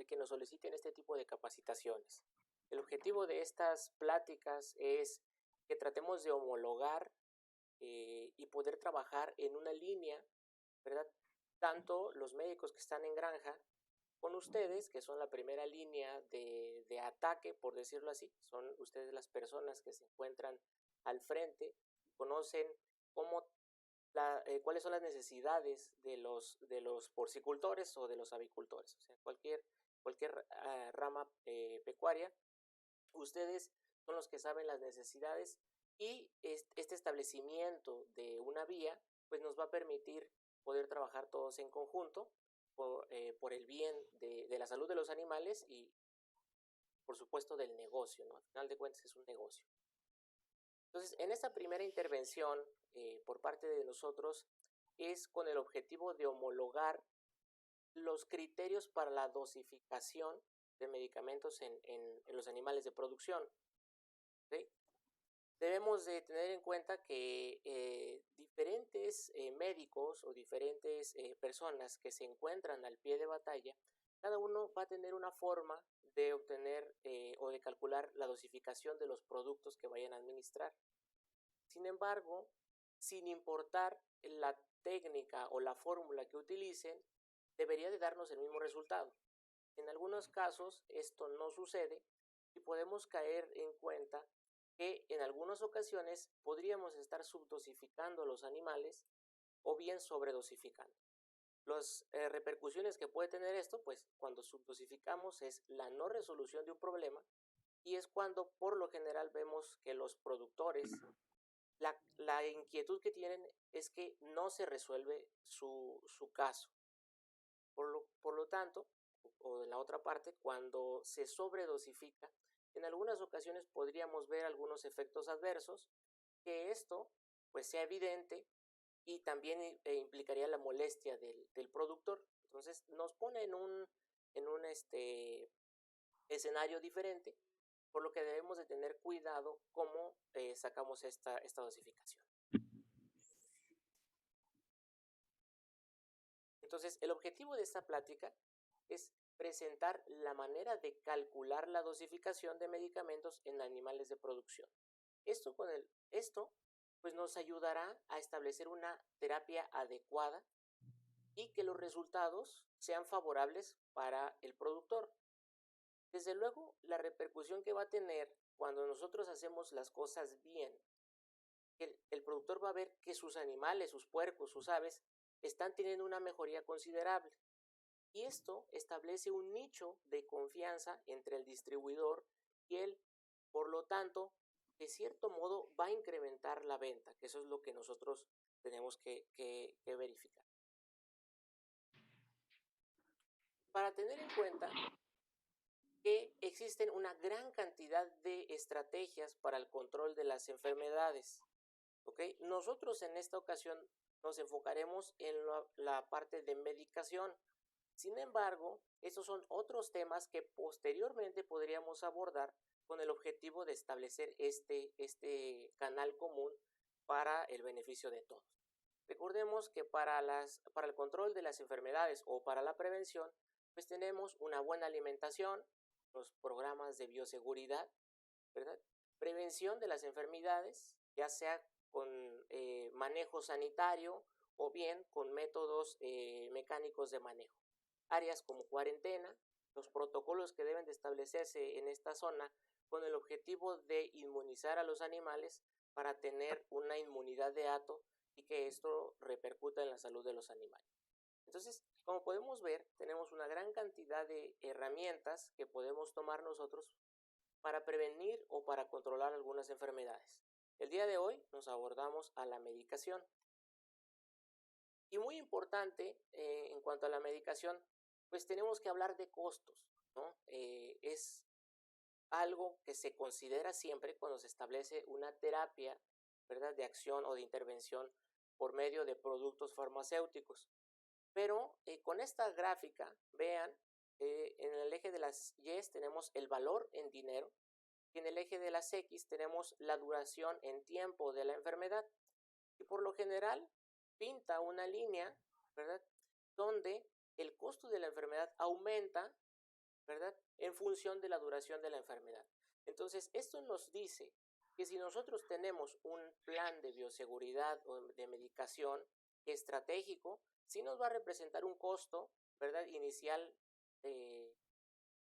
el que nos soliciten este tipo de capacitaciones. El objetivo de estas pláticas es que tratemos de homologar y poder trabajar en una línea, ¿verdad? Tanto los médicos que están en granja con ustedes, que son la primera línea de ataque, por decirlo así, son ustedes las personas que se encuentran al frente, conocen cómo cuáles son las necesidades de los porcicultores o de los avicultores, o sea, cualquier rama pecuaria. Ustedes son los que saben las necesidades y este establecimiento de una vía pues nos va a permitir poder trabajar todos en conjunto por el bien de la salud de los animales y por supuesto del negocio, ¿no? Al final de cuentas es un negocio. Entonces, en esta primera intervención por parte de nosotros es con el objetivo de homologar los criterios para la dosificación de medicamentos en los animales de producción. ¿Sí? Debemos de tener en cuenta que diferentes médicos o diferentes personas que se encuentran al pie de batalla, cada uno va a tener una forma de obtener o de calcular la dosificación de los productos que vayan a administrar. Sin embargo, sin importar la técnica o la fórmula que utilicen, debería de darnos el mismo resultado. En algunos casos esto no sucede y podemos caer en cuenta que en algunas ocasiones podríamos estar subdosificando a los animales o bien sobredosificando. Las repercusiones que puede tener esto, pues cuando subdosificamos es la no resolución de un problema y es cuando por lo general vemos que los productores, la inquietud que tienen es que no se resuelve su caso. Por lo tanto, o de la otra parte, cuando se sobredosifica, en algunas ocasiones podríamos ver algunos efectos adversos, que esto pues sea evidente y también implicaría la molestia del productor. Entonces nos pone en un escenario diferente, por lo que debemos de tener cuidado cómo sacamos esta dosificación. Entonces, el objetivo de esta plática es presentar la manera de calcular la dosificación de medicamentos en animales de producción. Esto pues nos ayudará a establecer una terapia adecuada y que los resultados sean favorables para el productor. Desde luego, la repercusión que va a tener cuando nosotros hacemos las cosas bien, el productor va a ver que sus animales, sus puercos, sus aves, están teniendo una mejoría considerable. Y esto establece un nicho de confianza entre el distribuidor y él. Por lo tanto, de cierto modo va a incrementar la venta, que eso es lo que nosotros tenemos que verificar. Para tener en cuenta que existen una gran cantidad de estrategias para el control de las enfermedades. ¿Okay? Nosotros en esta ocasión nos enfocaremos en la parte de medicación. Sin embargo, estos son otros temas que posteriormente podríamos abordar con el objetivo de establecer este canal común para el beneficio de todos. Recordemos que para el control de las enfermedades o para la prevención, pues tenemos una buena alimentación, los programas de bioseguridad, ¿verdad? Prevención de las enfermedades, ya sea con manejo sanitario o bien con métodos mecánicos de manejo. Áreas como cuarentena, los protocolos que deben de establecerse en esta zona con el objetivo de inmunizar a los animales para tener una inmunidad de hato y que esto repercuta en la salud de los animales. Entonces, como podemos ver, tenemos una gran cantidad de herramientas que podemos tomar nosotros para prevenir o para controlar algunas enfermedades. El día de hoy nos abordamos a la medicación. Y muy importante en cuanto a la medicación, pues tenemos que hablar de costos, ¿no? Es algo que se considera siempre cuando se establece una terapia, ¿verdad?, de acción o de intervención por medio de productos farmacéuticos. Pero con esta gráfica, vean, en el eje de las Y tenemos el valor en dinero y en el eje de las X tenemos la duración en tiempo de la enfermedad. Y por lo general pinta una línea, ¿verdad?, donde el costo de la enfermedad aumenta ¿verdad? En función de la duración de la enfermedad. Entonces, esto nos dice que si nosotros tenemos un plan de bioseguridad o de medicación estratégico, sí nos va a representar un costo, ¿verdad? Inicial eh,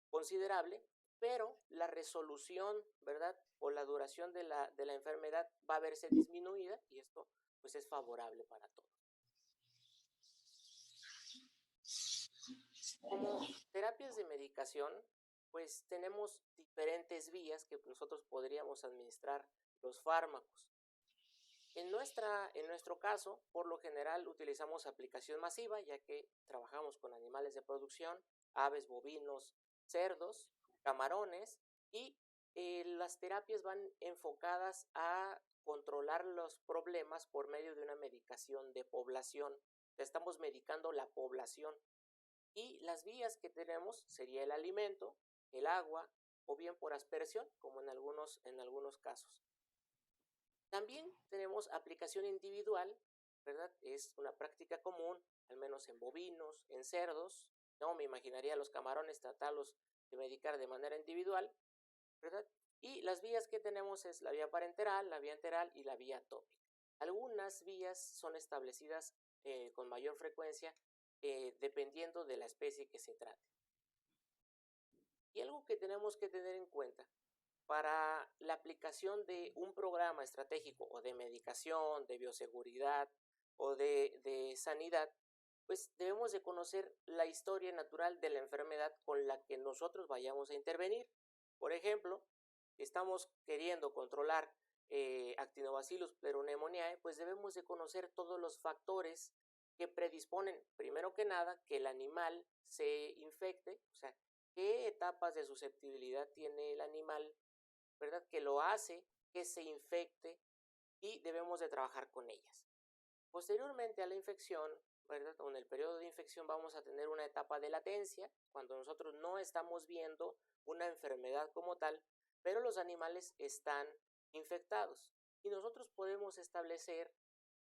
considerable, pero la resolución, ¿verdad? O la duración de la enfermedad va a verse disminuida y esto pues es favorable para todos. Como terapias de medicación, pues tenemos diferentes vías que nosotros podríamos administrar los fármacos. En nuestro caso, por lo general utilizamos aplicación masiva, ya que trabajamos con animales de producción, aves, bovinos, cerdos, camarones, y las terapias van enfocadas a controlar los problemas por medio de una medicación de población. Estamos medicando la población. Y las vías que tenemos sería el alimento, el agua, o bien por aspersión, como en algunos casos. También tenemos aplicación individual, ¿verdad? Es una práctica común, al menos en bovinos, en cerdos, ¿no? Me imaginaría a los camarones tratarlos de medicar de manera individual, ¿verdad? Y las vías que tenemos es la vía parenteral, la vía enteral y la vía tópica. Algunas vías son establecidas con mayor frecuencia dependiendo de la especie que se trate. Y algo que tenemos que tener en cuenta para la aplicación de un programa estratégico o de medicación, de bioseguridad o de sanidad, pues debemos de conocer la historia natural de la enfermedad con la que nosotros vayamos a intervenir. Por ejemplo, estamos queriendo controlar Actinobacillus pleuropneumoniae, pues debemos de conocer todos los factores que predisponen, primero que nada, que el animal se infecte, o sea, qué etapas de susceptibilidad tiene el animal, ¿verdad? Que lo hace que se infecte y debemos de trabajar con ellas. Posteriormente a la infección, ¿verdad? O en el periodo de infección vamos a tener una etapa de latencia, cuando nosotros no estamos viendo una enfermedad como tal, pero los animales están infectados. Y nosotros podemos establecer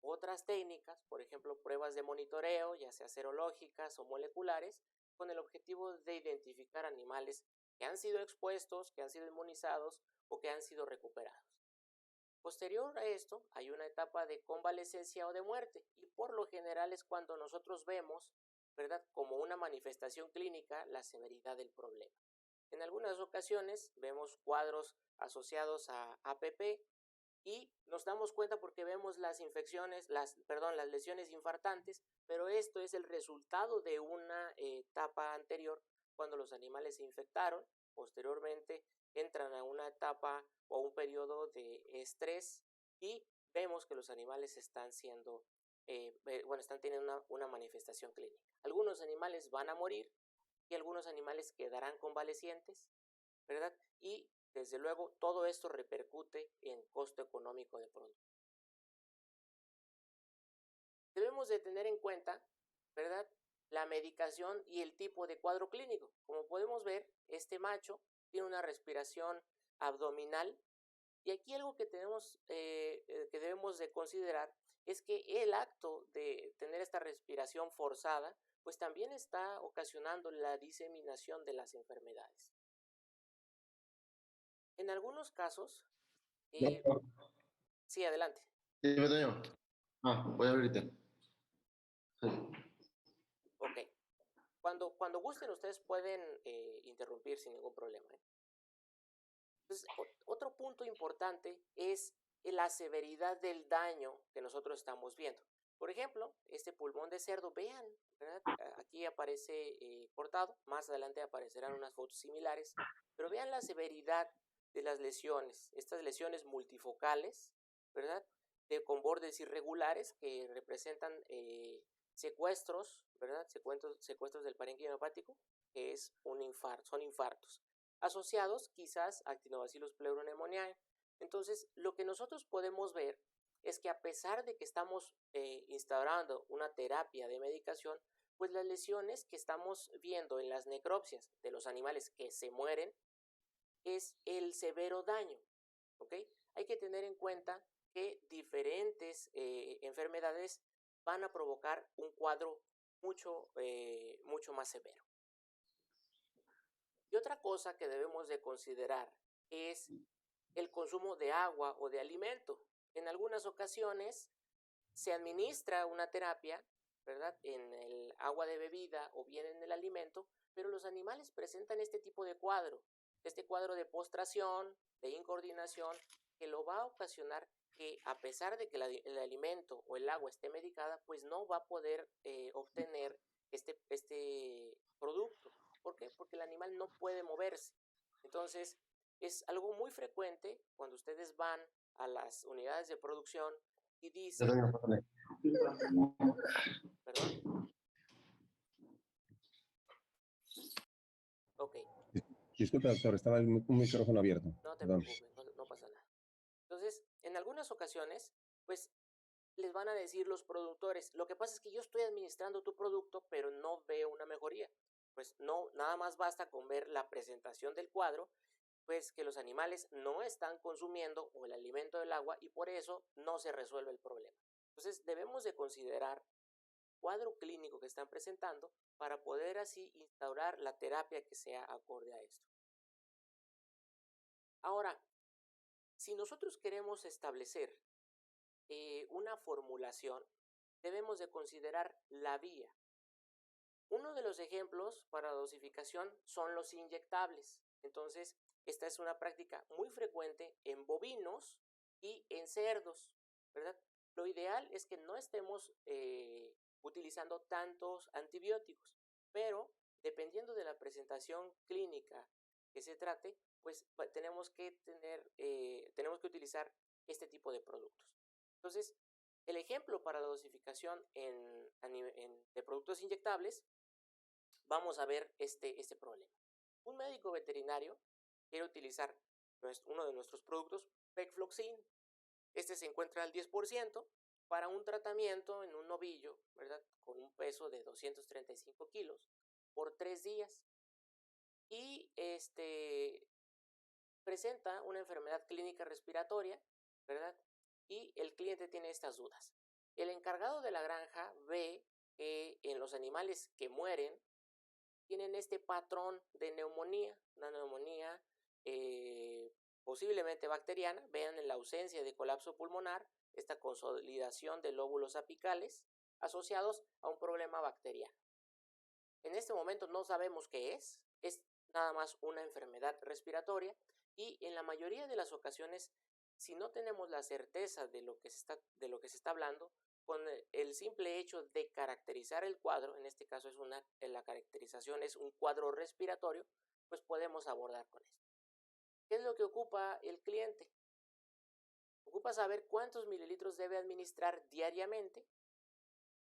otras técnicas, por ejemplo, pruebas de monitoreo, ya sea serológicas o moleculares, con el objetivo de identificar animales que han sido expuestos, que han sido inmunizados o que han sido recuperados. Posterior a esto, hay una etapa de convalescencia o de muerte, y por lo general es cuando nosotros vemos, ¿verdad?, como una manifestación clínica la severidad del problema. En algunas ocasiones vemos cuadros asociados a APP y nos damos cuenta porque vemos las lesiones infartantes, pero esto es el resultado de una etapa anterior cuando los animales se infectaron. Posteriormente entran a una etapa o un periodo de estrés y vemos que los animales están teniendo una manifestación clínica. Algunos animales van a morir y algunos animales quedarán convalecientes, ¿verdad? Y desde luego todo esto repercute en costo económico de producto. Debemos de tener en cuenta, ¿verdad?, la medicación y el tipo de cuadro clínico. Como podemos ver, este macho tiene una respiración abdominal, y aquí algo que debemos de considerar es que el acto de tener esta respiración forzada pues también está ocasionando la diseminación de las enfermedades. En algunos casos, sí, adelante. Sí, Toño. Voy a abrirte. Sí. Ok. Cuando gusten, ustedes pueden interrumpir sin ningún problema. Entonces, otro punto importante es la severidad del daño que nosotros estamos viendo. Por ejemplo, este pulmón de cerdo, vean, ¿verdad? Aquí aparece cortado, más adelante aparecerán unas fotos similares, pero vean la severidad de las lesiones, estas lesiones multifocales, ¿verdad? Con bordes irregulares que representan secuestros, ¿verdad? Secuestros del parénquima hepático, que es son infartos asociados quizás a Actinobacillus pleuropneumoniae. Entonces, lo que nosotros podemos ver es que a pesar de que estamos instaurando una terapia de medicación, pues las lesiones que estamos viendo en las necropsias de los animales que se mueren es el severo daño, ¿ok? Hay que tener en cuenta que diferentes enfermedades van a provocar un cuadro mucho más severo. otra cosa que debemos de considerar es el consumo de agua o de alimento. En algunas ocasiones se administra una terapia, ¿verdad?, en el agua de bebida o bien en el alimento, pero los animales presentan este tipo de cuadro, este cuadro de postración, de incoordinación, que lo va a ocasionar que a pesar de que el alimento o el agua esté medicada, pues no va a poder obtener este producto. ¿Por qué? Porque el animal no puede moverse. Entonces, es algo muy frecuente cuando ustedes van a las unidades de producción y dicen, ¿perdón? Ok. Disculpe, doctor, estaba un micrófono abierto. No te Perdón. preocupes, no pasa nada. Entonces, en algunas ocasiones, pues les van a decir los productores, lo que pasa es que yo estoy administrando tu producto, pero no veo una mejoría. Pues no, nada más basta con ver la presentación del cuadro, pues que los animales no están consumiendo o el alimento del agua y por eso no se resuelve el problema. Entonces, debemos de considerar el cuadro clínico que están presentando para poder así instaurar la terapia que sea acorde a esto. Ahora, si nosotros queremos establecer una formulación, debemos de considerar la vía. Uno de los ejemplos para dosificación son los inyectables. Entonces, esta es una práctica muy frecuente en bovinos y en cerdos, ¿verdad? Lo ideal es que no estemos utilizando tantos antibióticos, pero dependiendo de la presentación clínica que se trate, pues tenemos que utilizar este tipo de productos. Entonces, el ejemplo para la dosificación de productos inyectables, vamos a ver este problema. Un médico veterinario quiere utilizar uno de nuestros productos, Pegfloxin. Este se encuentra al 10% para un tratamiento en un novillo, ¿verdad?, con un peso de 235 kilos por 3 días. Y presenta una enfermedad clínica respiratoria, ¿verdad? Y el cliente tiene estas dudas. El encargado de la granja ve que en los animales que mueren tienen este patrón de neumonía, una neumonía posiblemente bacteriana. Vean en la ausencia de colapso pulmonar, esta consolidación de lóbulos apicales asociados a un problema bacteriano. En este momento no sabemos qué es nada más una enfermedad respiratoria y en la mayoría de las ocasiones, si no tenemos la certeza de lo que se está hablando, con el simple hecho de caracterizar el cuadro, en este caso la caracterización es un cuadro respiratorio, pues podemos abordar con esto. ¿Qué es lo que ocupa el cliente? Ocupa saber cuántos mililitros debe administrar diariamente,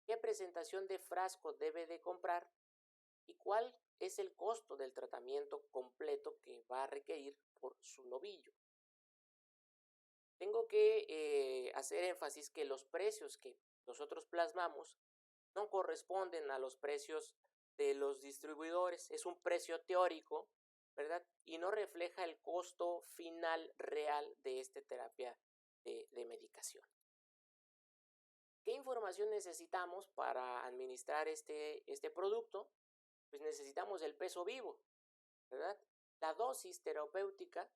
qué presentación de frasco debe de comprar y cuál es el costo del tratamiento completo que va a requerir por su novillo. Tengo que hacer énfasis que los precios que nosotros plasmamos no corresponden a los precios de los distribuidores. Es un precio teórico, ¿verdad? Y no refleja el costo final real de esta terapia de medicación. ¿Qué información necesitamos para administrar este producto? Pues necesitamos el peso vivo, ¿verdad? La dosis terapéutica,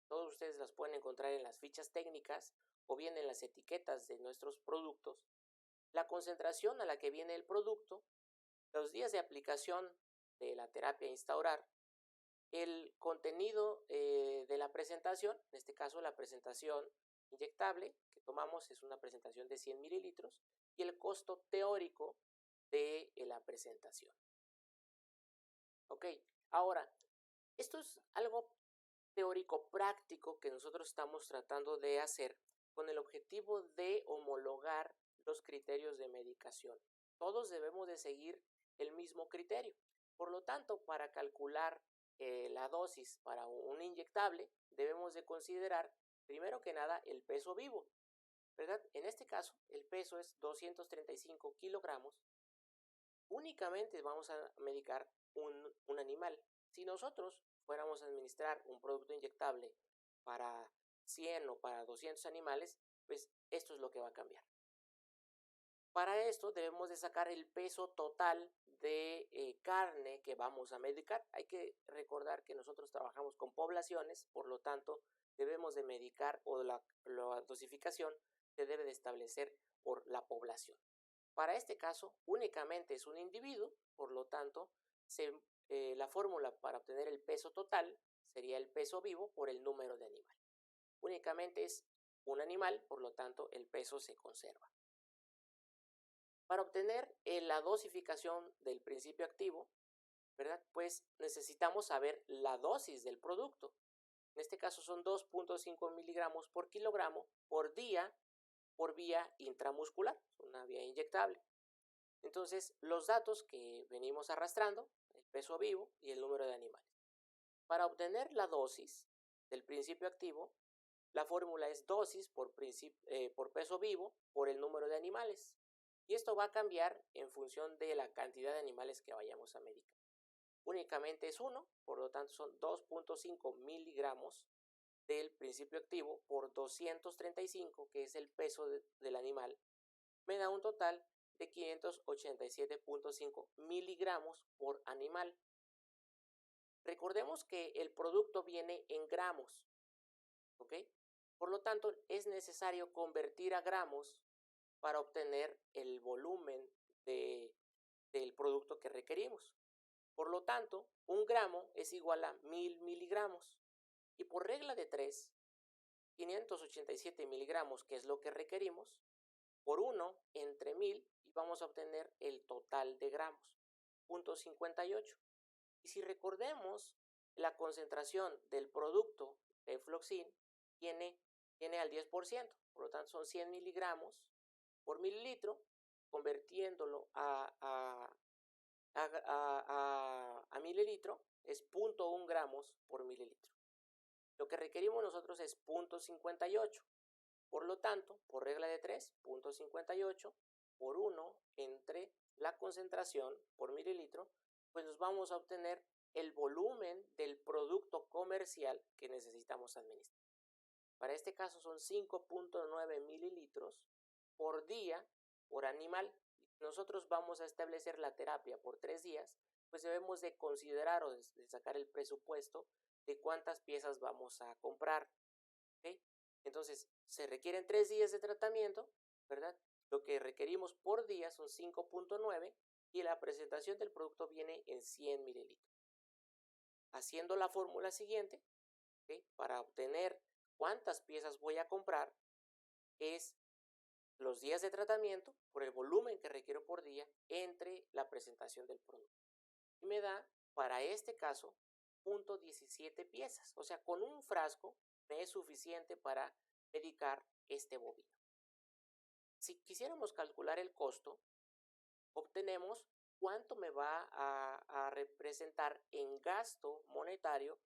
todos ustedes las pueden encontrar en las fichas técnicas o bien en las etiquetas de nuestros productos. La concentración a la que viene el producto, los días de aplicación de la terapia a instaurar, el contenido de la presentación, en este caso la presentación inyectable que tomamos es una presentación de 100 mililitros y el costo teórico de la presentación. Ok, ahora, esto es algo teórico práctico que nosotros estamos tratando de hacer con el objetivo de homologar los criterios de medicación. Todos debemos de seguir el mismo criterio. Por lo tanto, para calcular la dosis para un inyectable, debemos de considerar, primero que nada, el peso vivo, ¿verdad? En este caso, el peso es 235 kilogramos. Únicamente vamos a medicar un animal. Si nosotros fuéramos a administrar un producto inyectable para 100 o para 200 animales, pues esto es lo que va a cambiar. Para esto debemos de sacar el peso total de carne que vamos a medicar. Hay que recordar que nosotros trabajamos con poblaciones, por lo tanto debemos de medicar o la dosificación se debe de establecer por la población. Para este caso únicamente es un individuo, por lo tanto la fórmula para obtener el peso total sería el peso vivo por el número de animal. Únicamente es un animal, por lo tanto el peso se conserva. Para obtener la dosificación del principio activo, ¿verdad? Pues necesitamos saber la dosis del producto. En este caso son 2.5 miligramos por kilogramo por día por vía intramuscular, una vía inyectable. Entonces, los datos que venimos arrastrando, el peso vivo y el número de animales. Para obtener la dosis del principio activo, la fórmula es dosis por peso vivo por el número de animales. Y esto va a cambiar en función de la cantidad de animales que vayamos a medicar. Únicamente es 1, por lo tanto son 2.5 miligramos del principio activo por 235, que es el peso del animal, me da un total de 587.5 miligramos por animal. Recordemos que el producto viene en gramos, ¿ok? Por lo tanto, es necesario convertir a gramos para obtener el volumen del producto que requerimos. Por lo tanto, un gramo es igual a 1000 miligramos. Y por regla de 3, 587 miligramos, que es lo que requerimos, por 1 entre 1000 y vamos a obtener el total de gramos, 0.58. Y si recordemos, la concentración del producto de Floxin tiene al 10%, por lo tanto son 100 miligramos por mililitro, convirtiéndolo a mililitro es 0.1 gramos por mililitro. Lo que requerimos nosotros es 0.58. Por lo tanto, por regla de 3, 0.58 por 1 entre la concentración por mililitro, pues nos vamos a obtener el volumen del producto comercial que necesitamos administrar. Para este caso son 5.9 mililitros por día por animal. Nosotros vamos a establecer la terapia por 3 días, pues debemos de considerar o de sacar el presupuesto de cuántas piezas vamos a comprar. ¿Okay? Entonces, se requieren 3 días de tratamiento, ¿verdad? Lo que requerimos por día son 5.9 y la presentación del producto viene en 100 mililitros. Haciendo la fórmula siguiente, ¿okay? Para obtener cuántas piezas voy a comprar, es los días de tratamiento por el volumen que requiero por día entre la presentación del producto. Y me da, para este caso, 0.17 piezas. O sea, con un frasco me es suficiente para medicar este bovino. Si quisiéramos calcular el costo, obtenemos cuánto me va a representar en gasto monetario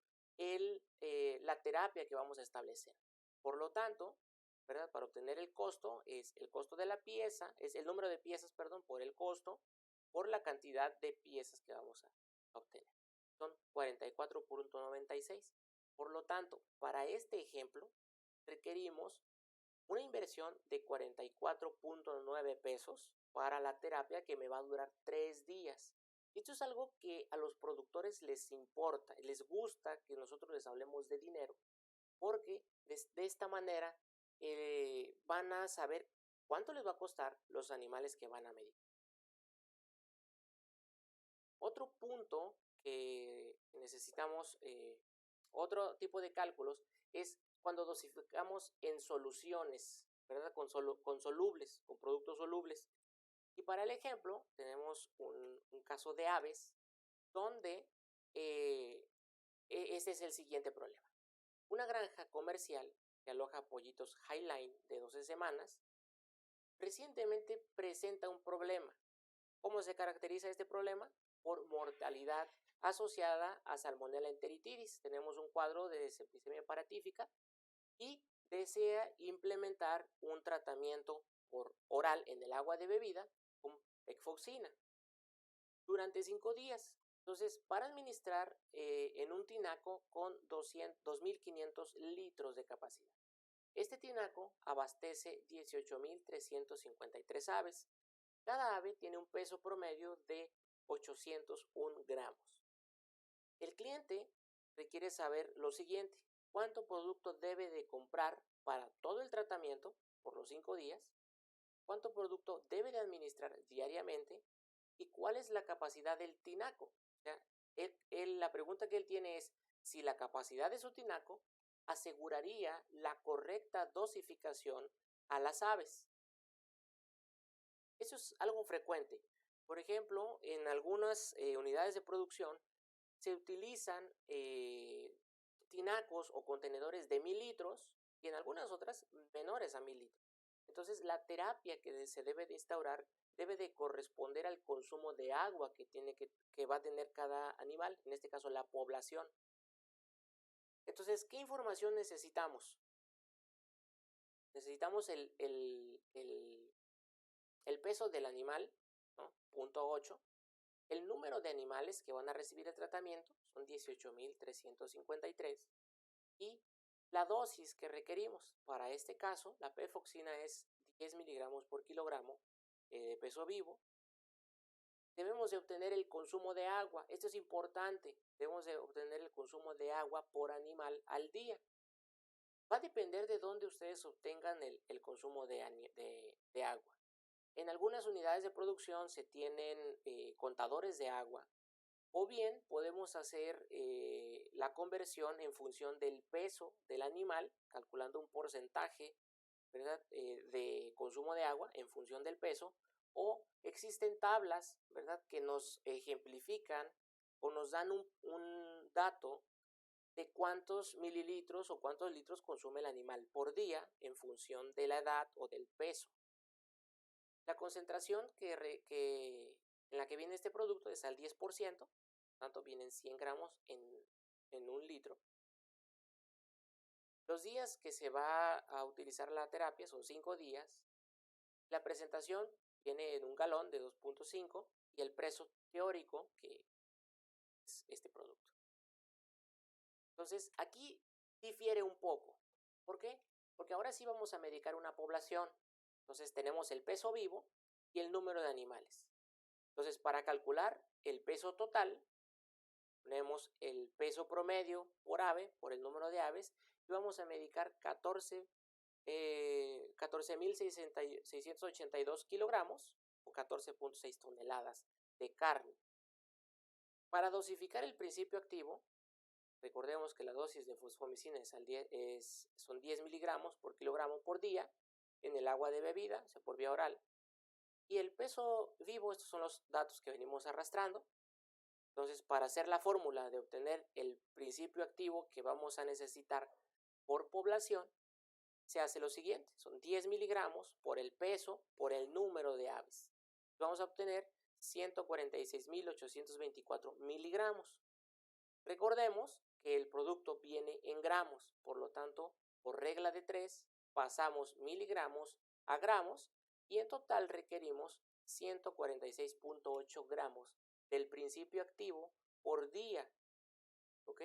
la terapia que vamos a establecer. Por lo tanto, ¿verdad? Para obtener el costo, es el costo de la pieza, es el número de piezas, perdón, por el costo, por la cantidad de piezas que vamos a obtener. Son 44.96. Por lo tanto, para este ejemplo, requerimos una inversión de 44.9 pesos para la terapia que me va a durar 3 días. Esto es algo que a los productores les importa, les gusta que nosotros les hablemos de dinero, porque de esta manera van a saber cuánto les va a costar los animales que van a medir. Otro punto que necesitamos, otro tipo de cálculos, es cuando dosificamos en soluciones, ¿verdad? Con solubles, con productos solubles. Y para el ejemplo, tenemos un caso de aves, donde este es el siguiente problema. Una granja comercial que aloja pollitos Highline de 12 semanas, recientemente presenta un problema. ¿Cómo se caracteriza este problema? Por mortalidad asociada a Salmonella enteritidis. Tenemos un cuadro de septicemia paratífica y desea implementar un tratamiento por oral en el agua de bebida con pecfoxina durante 5 días. Entonces, para administrar en un tinaco con 2.500 litros de capacidad. Este tinaco abastece 18.353 aves. Cada ave tiene un peso promedio de 801 gramos. El cliente requiere saber lo siguiente: cuánto producto debe de comprar para todo el tratamiento por los 5 días, cuánto producto debe de administrar diariamente y cuál es la capacidad del tinaco. O sea, la pregunta que él tiene es si la capacidad de su tinaco aseguraría la correcta dosificación a las aves. Eso es algo frecuente. Por ejemplo, en algunas unidades de producción se utilizan tinacos o contenedores de 1000 litros y en algunas otras menores a 1000 litros. Entonces, la terapia que se debe de instaurar debe de corresponder al consumo de agua que va a tener cada animal, en este caso la población. Entonces, ¿qué información necesitamos? Necesitamos el peso del animal, ¿no? Punto 8. El número de animales que van a recibir el tratamiento son 18.353 y la dosis que requerimos. Para este caso, la pefoxina es 10 miligramos por kilogramo de peso vivo. Debemos de obtener el consumo de agua. Esto es importante. Debemos de obtener el consumo de agua por animal al día. Va a depender de dónde ustedes obtengan el consumo de agua. En algunas unidades de producción se tienen contadores de agua, o bien podemos hacer la conversión en función del peso del animal, calculando un porcentaje, ¿verdad?, de consumo de agua en función del peso, o existen tablas, ¿verdad?, que nos ejemplifican o nos dan un dato de cuántos mililitros o cuántos litros consume el animal por día en función de la edad o del peso. La concentración en la que viene este producto es al 10%, tanto vienen 100 gramos en un litro. Los días que se va a utilizar la terapia son 5 días. La presentación viene en un galón de 2.5 y el precio teórico que es este producto. Entonces, aquí difiere un poco. ¿Por qué? Porque ahora sí vamos a medicar una población. Entonces, tenemos el peso vivo y el número de animales. Entonces, para calcular el peso total, ponemos el peso promedio por ave, por el número de aves, y vamos a medicar 14.682 kilogramos o 14.6 toneladas de carne. Para dosificar el principio activo, recordemos que la dosis de fosfomicina son 10 miligramos por kilogramo por día en el agua de bebida, o sea, por vía oral. Y el peso vivo, estos son los datos que venimos arrastrando. Entonces, para hacer la fórmula de obtener el principio activo que vamos a necesitar por población, se hace lo siguiente: son 10 miligramos por el peso por el número de aves. Vamos a obtener 146.824 miligramos. Recordemos que el producto viene en gramos, por lo tanto, por regla de 3, pasamos miligramos a gramos y en total requerimos 146.8 gramos del principio activo por día. ¿Ok?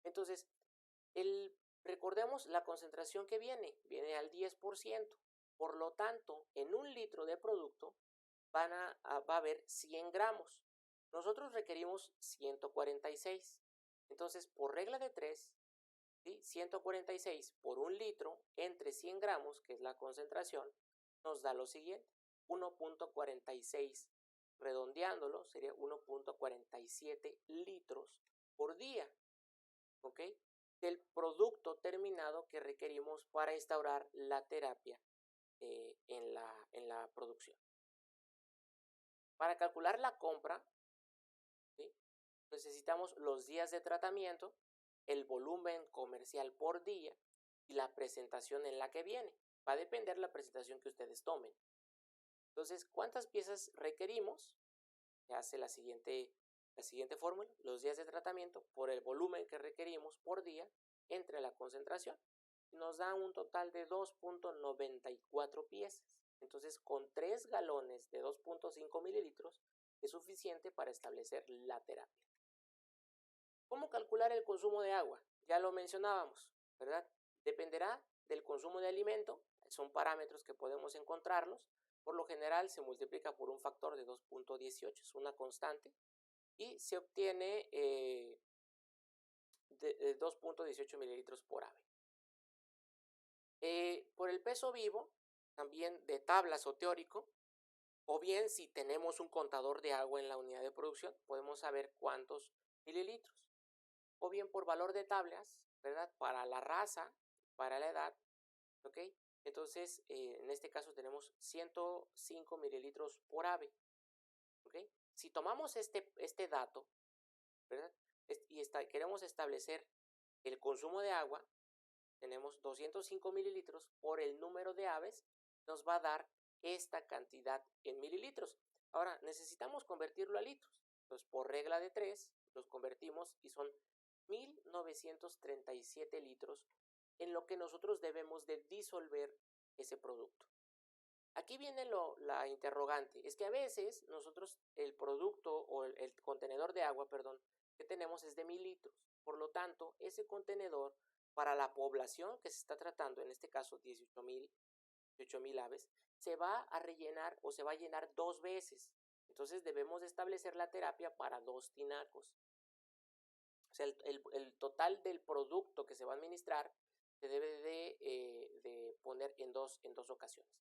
Entonces, recordemos la concentración que viene al 10%. Por lo tanto, en un litro de producto va a haber 100 gramos. Nosotros requerimos 146. Entonces, por regla de 3, ¿sí?, 146 por un litro entre 100 gramos, que es la concentración, nos da lo siguiente: 1.46. Redondeándolo, sería 1.47 litros por día, ¿ok?, del producto terminado que requerimos para instaurar la terapia en la producción. Para calcular la compra, ¿sí?, necesitamos los días de tratamiento, el volumen comercial por día y la presentación en la que viene. Va a depender la presentación que ustedes tomen. Entonces, ¿cuántas piezas requerimos? Se hace la siguiente fórmula: los días de tratamiento por el volumen que requerimos por día entre la concentración. Nos da un total de 2.94 piezas. Entonces, con 3 galones de 2.5 mililitros es suficiente para establecer la terapia. ¿Cómo calcular el consumo de agua? Ya lo mencionábamos, ¿verdad? Dependerá del consumo de alimento. Son parámetros que podemos encontrarlos. Por lo general se multiplica por un factor de 2.18, es una constante, y se obtiene 2.18 mililitros por ave. Por el peso vivo, también de tablas o teórico, o bien si tenemos un contador de agua en la unidad de producción, podemos saber cuántos mililitros. O bien por valor de tablas, ¿verdad? Para la raza, para la edad, ¿ok? Entonces, en este caso tenemos 105 mililitros por ave, ¿ok? Si tomamos este dato, ¿verdad? Y queremos establecer el consumo de agua, tenemos 205 mililitros por el número de aves, nos va a dar esta cantidad en mililitros. Ahora, necesitamos convertirlo a litros. Entonces, por regla de 3, los convertimos y son 1937 litros en lo que nosotros debemos de disolver ese producto. Aquí viene la interrogante. Es que a veces nosotros el producto o el contenedor de agua, perdón, que tenemos es de 1000 litros. Por lo tanto, ese contenedor para la población que se está tratando, en este caso 18,000 aves, se va a rellenar o se va a llenar 2 veces. Entonces debemos de establecer la terapia para 2 tinacos. O sea, el total del producto que se va a administrar se debe de poner en dos ocasiones.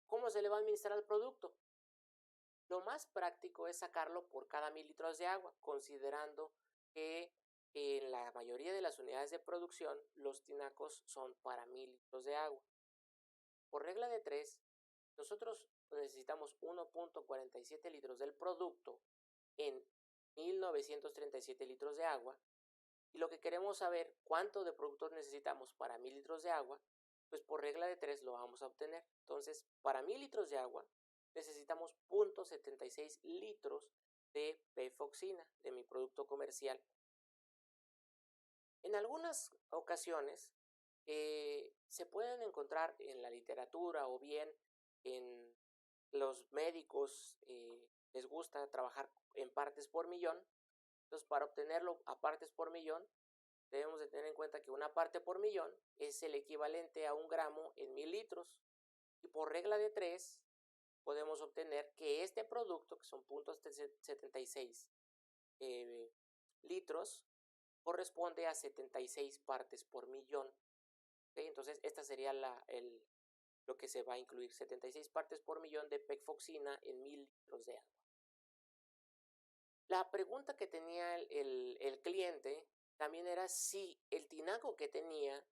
¿Cómo se le va a administrar el producto? Lo más práctico es sacarlo por cada 1000 litros de agua, considerando que en la mayoría de las unidades de producción los tinacos son para 1000 litros de agua. Por regla de 3, nosotros necesitamos 1.47 litros del producto en 1937 litros de agua, y lo que queremos saber cuánto de producto necesitamos para 1000 litros de agua, pues por regla de 3 lo vamos a obtener. Entonces, para 1000 litros de agua necesitamos 0.76 litros de pefoxina, de mi producto comercial. En algunas ocasiones se pueden encontrar en la literatura o bien en los médicos les gusta trabajar en partes por millón. Entonces, para obtenerlo a partes por millón, debemos de tener en cuenta que una parte por millón es el equivalente a 1 gramo en 1000 litros. Y por regla de 3, podemos obtener que este producto, que son 0.76 litros, corresponde a 76 partes por millón. ¿Okay? Entonces, esta sería lo que se va a incluir, 76 partes por millón de pefoxina en 1000 litros de agua. La pregunta que tenía el cliente también era si el tinaco que tenía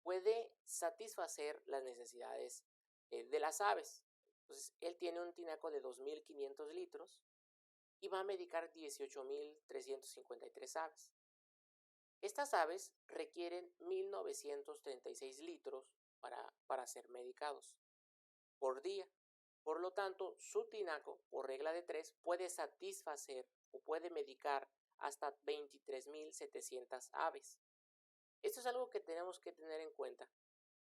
puede satisfacer las necesidades de las aves. Entonces, él tiene un tinaco de 2500 litros y va a medicar 18,353 aves. Estas aves requieren 1936 litros para ser medicados por día. Por lo tanto, su tinaco, por regla de 3, puede satisfacer o puede medicar hasta 23,700 aves. Esto es algo que tenemos que tener en cuenta,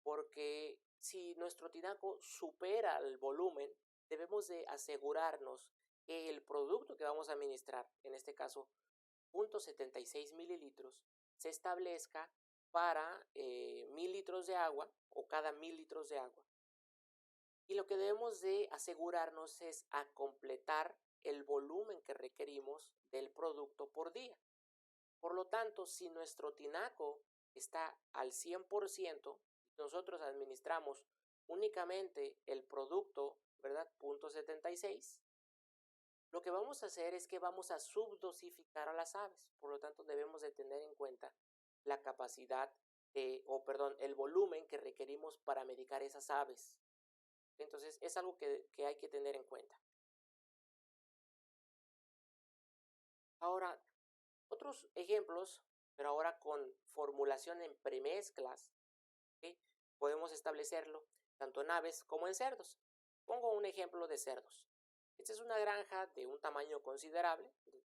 porque si nuestro tinaco supera el volumen, debemos de asegurarnos que el producto que vamos a administrar, en este caso 0.76 mililitros, se establezca para 1000 litros de agua o cada 1000 litros de agua. Y lo que debemos de asegurarnos es a completar el volumen que requerimos del producto por día. Por lo tanto, si nuestro tinaco está al 100%, nosotros administramos únicamente el producto, ¿verdad? 0.76, lo que vamos a hacer es que vamos a subdosificar a las aves. Por lo tanto, debemos de tener en cuenta la capacidad, el volumen que requerimos para medicar esas aves. Entonces, es algo que hay que tener en cuenta. Ahora, otros ejemplos, pero ahora con formulación en premezclas, ¿okay? Podemos establecerlo tanto en aves como en cerdos. Pongo un ejemplo de cerdos. Esta es una granja de un tamaño considerable,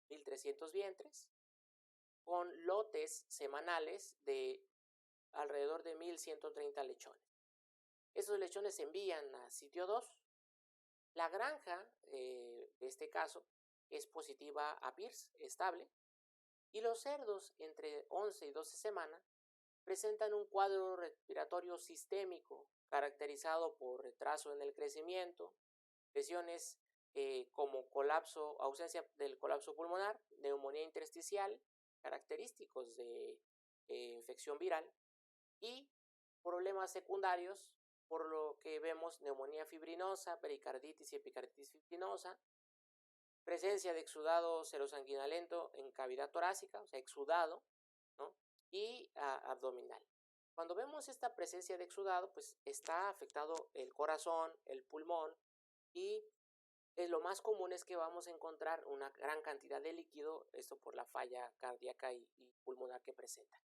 1300 vientres, con lotes semanales de alrededor de 1130 lechones. Esos lechones se envían a sitio 2. La granja, de este caso, es positiva a PIRS, estable, y los cerdos entre 11 y 12 semanas presentan un cuadro respiratorio sistémico caracterizado por retraso en el crecimiento, lesiones como colapso, ausencia del colapso pulmonar, neumonía intersticial, característicos de infección viral, y problemas secundarios, por lo que vemos neumonía fibrinosa, pericarditis y epicarditis fibrinosa, presencia de exudado serosanguinolento en cavidad torácica, o sea, exudado, ¿no? Y abdominal. Cuando vemos esta presencia de exudado, pues está afectado el corazón, el pulmón, y lo más común es que vamos a encontrar una gran cantidad de líquido, esto por la falla cardíaca y pulmonar que presentan.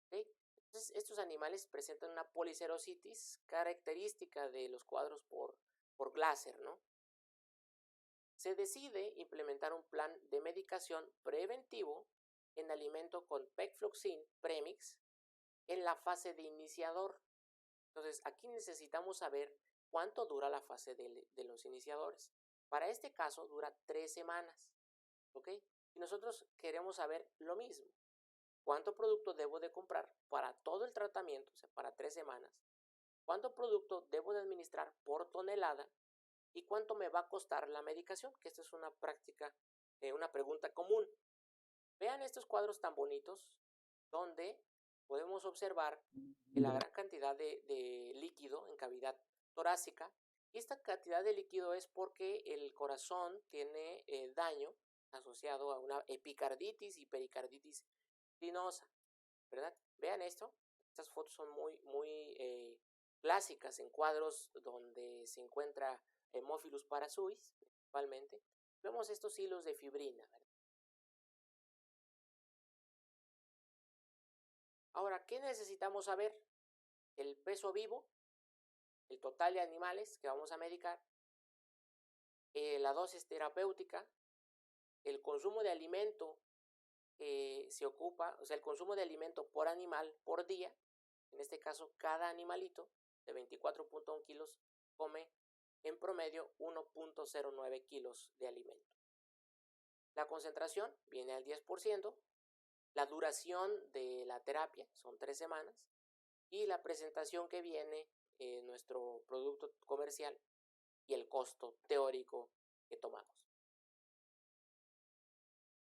¿Okay? Entonces, estos animales presentan una policerositis característica de los cuadros por Glasser, ¿no? Se decide implementar un plan de medicación preventivo en alimento con pegfluoxin premix en la fase de iniciador. Entonces, aquí necesitamos saber cuánto dura la fase de los iniciadores. Para este caso, dura 3 semanas. ¿Ok? Y nosotros queremos saber lo mismo. ¿Cuánto producto debo de comprar para todo el tratamiento, o sea, para 3 semanas? ¿Cuánto producto debo de administrar por tonelada? ¿Y cuánto me va a costar la medicación? Que esta es una práctica, una pregunta común. Vean estos cuadros tan bonitos donde podemos observar la gran cantidad de líquido en cavidad torácica. Y esta cantidad de líquido es porque el corazón tiene daño asociado a una epicarditis y pericarditis fibrinosa, ¿verdad? Vean esto. Estas fotos son muy clásicas en cuadros donde se encuentra Haemophilus parasuis, principalmente. Vemos estos hilos de fibrina, ¿verdad? Ahora, ¿qué necesitamos saber? El peso vivo, el total de animales que vamos a medicar, la dosis terapéutica, el consumo de alimento que se ocupa, o sea, el consumo de alimento por animal por día. En este caso, cada animalito de 24.1 kilos come en promedio 1.09 kilos de alimento. La concentración viene al 10%, la duración de la terapia son 3 semanas y la presentación que viene en nuestro producto comercial y el costo teórico que tomamos.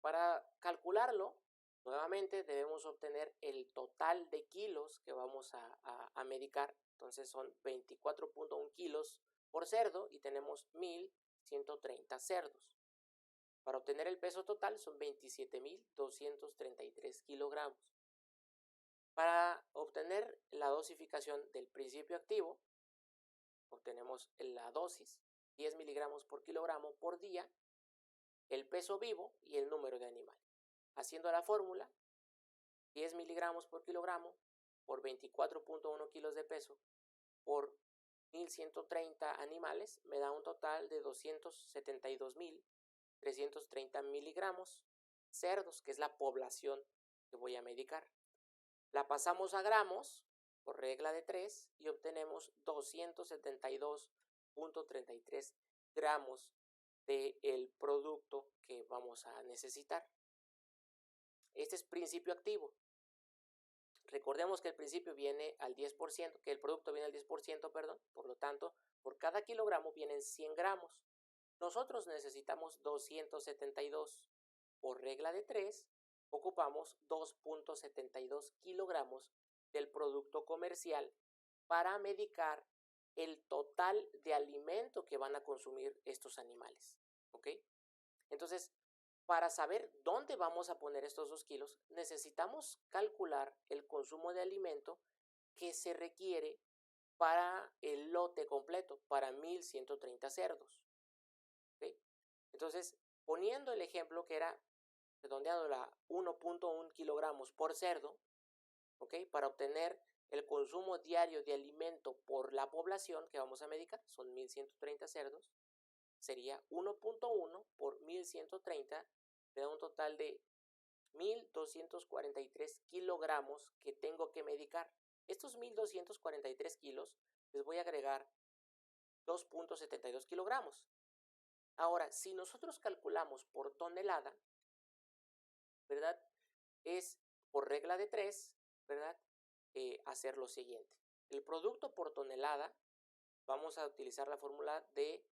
Para calcularlo, nuevamente debemos obtener el total de kilos que vamos a medicar. Entonces son 24.1 kilos por cerdo y tenemos 1.130 cerdos. Para obtener el peso total son 27.233 kilogramos. Para obtener la dosificación del principio activo, obtenemos la dosis, 10 miligramos por kilogramo por día, el peso vivo y el número de animales. Haciendo la fórmula, 10 miligramos por kilogramo por 24.1 kilos de peso por 1.130 animales me da un total de 272.330 miligramos cerdos, que es la población que voy a medicar. La pasamos a gramos por regla de 3 y obtenemos 272.33 gramos del producto que vamos a necesitar. Este es principio activo. Recordemos que el principio viene al 10%, que el producto viene al 10%, perdón. Por lo tanto, por cada kilogramo vienen 100 gramos. Nosotros necesitamos 272. Por regla de 3, ocupamos 2.72 kilogramos del producto comercial para medicar el total de alimento que van a consumir estos animales. ¿Ok? Entonces, para saber dónde vamos a poner estos 2 kilos, necesitamos calcular el consumo de alimento que se requiere para el lote completo, para 1.130 cerdos. ¿Okay? Entonces, poniendo el ejemplo que era redondeado a 1.1 kilogramos por cerdo, ¿okay? Para obtener el consumo diario de alimento por la población que vamos a medicar, son 1.130 cerdos, sería 1.1 por 1.130, me da un total de 1.243 kilogramos que tengo que medicar. Estos 1.243 kilos les voy a agregar 2.72 kilogramos. Ahora, si nosotros calculamos por tonelada, ¿verdad? Es por regla de 3, ¿verdad? Hacer lo siguiente. el producto por tonelada, vamos a utilizar la fórmula de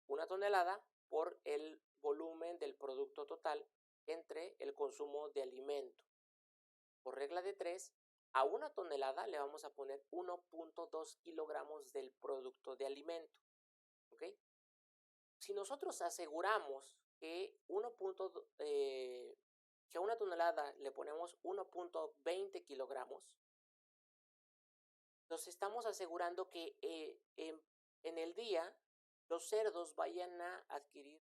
1 tonelada por el volumen del producto total entre el consumo de alimento. Por regla de 3, a 1 tonelada le vamos a poner 1.2 kilogramos del producto de alimento. ¿Ok? Si nosotros aseguramos que a 1 tonelada le ponemos 1.20 kilogramos, nos estamos asegurando que en el día los cerdos vayan a adquirir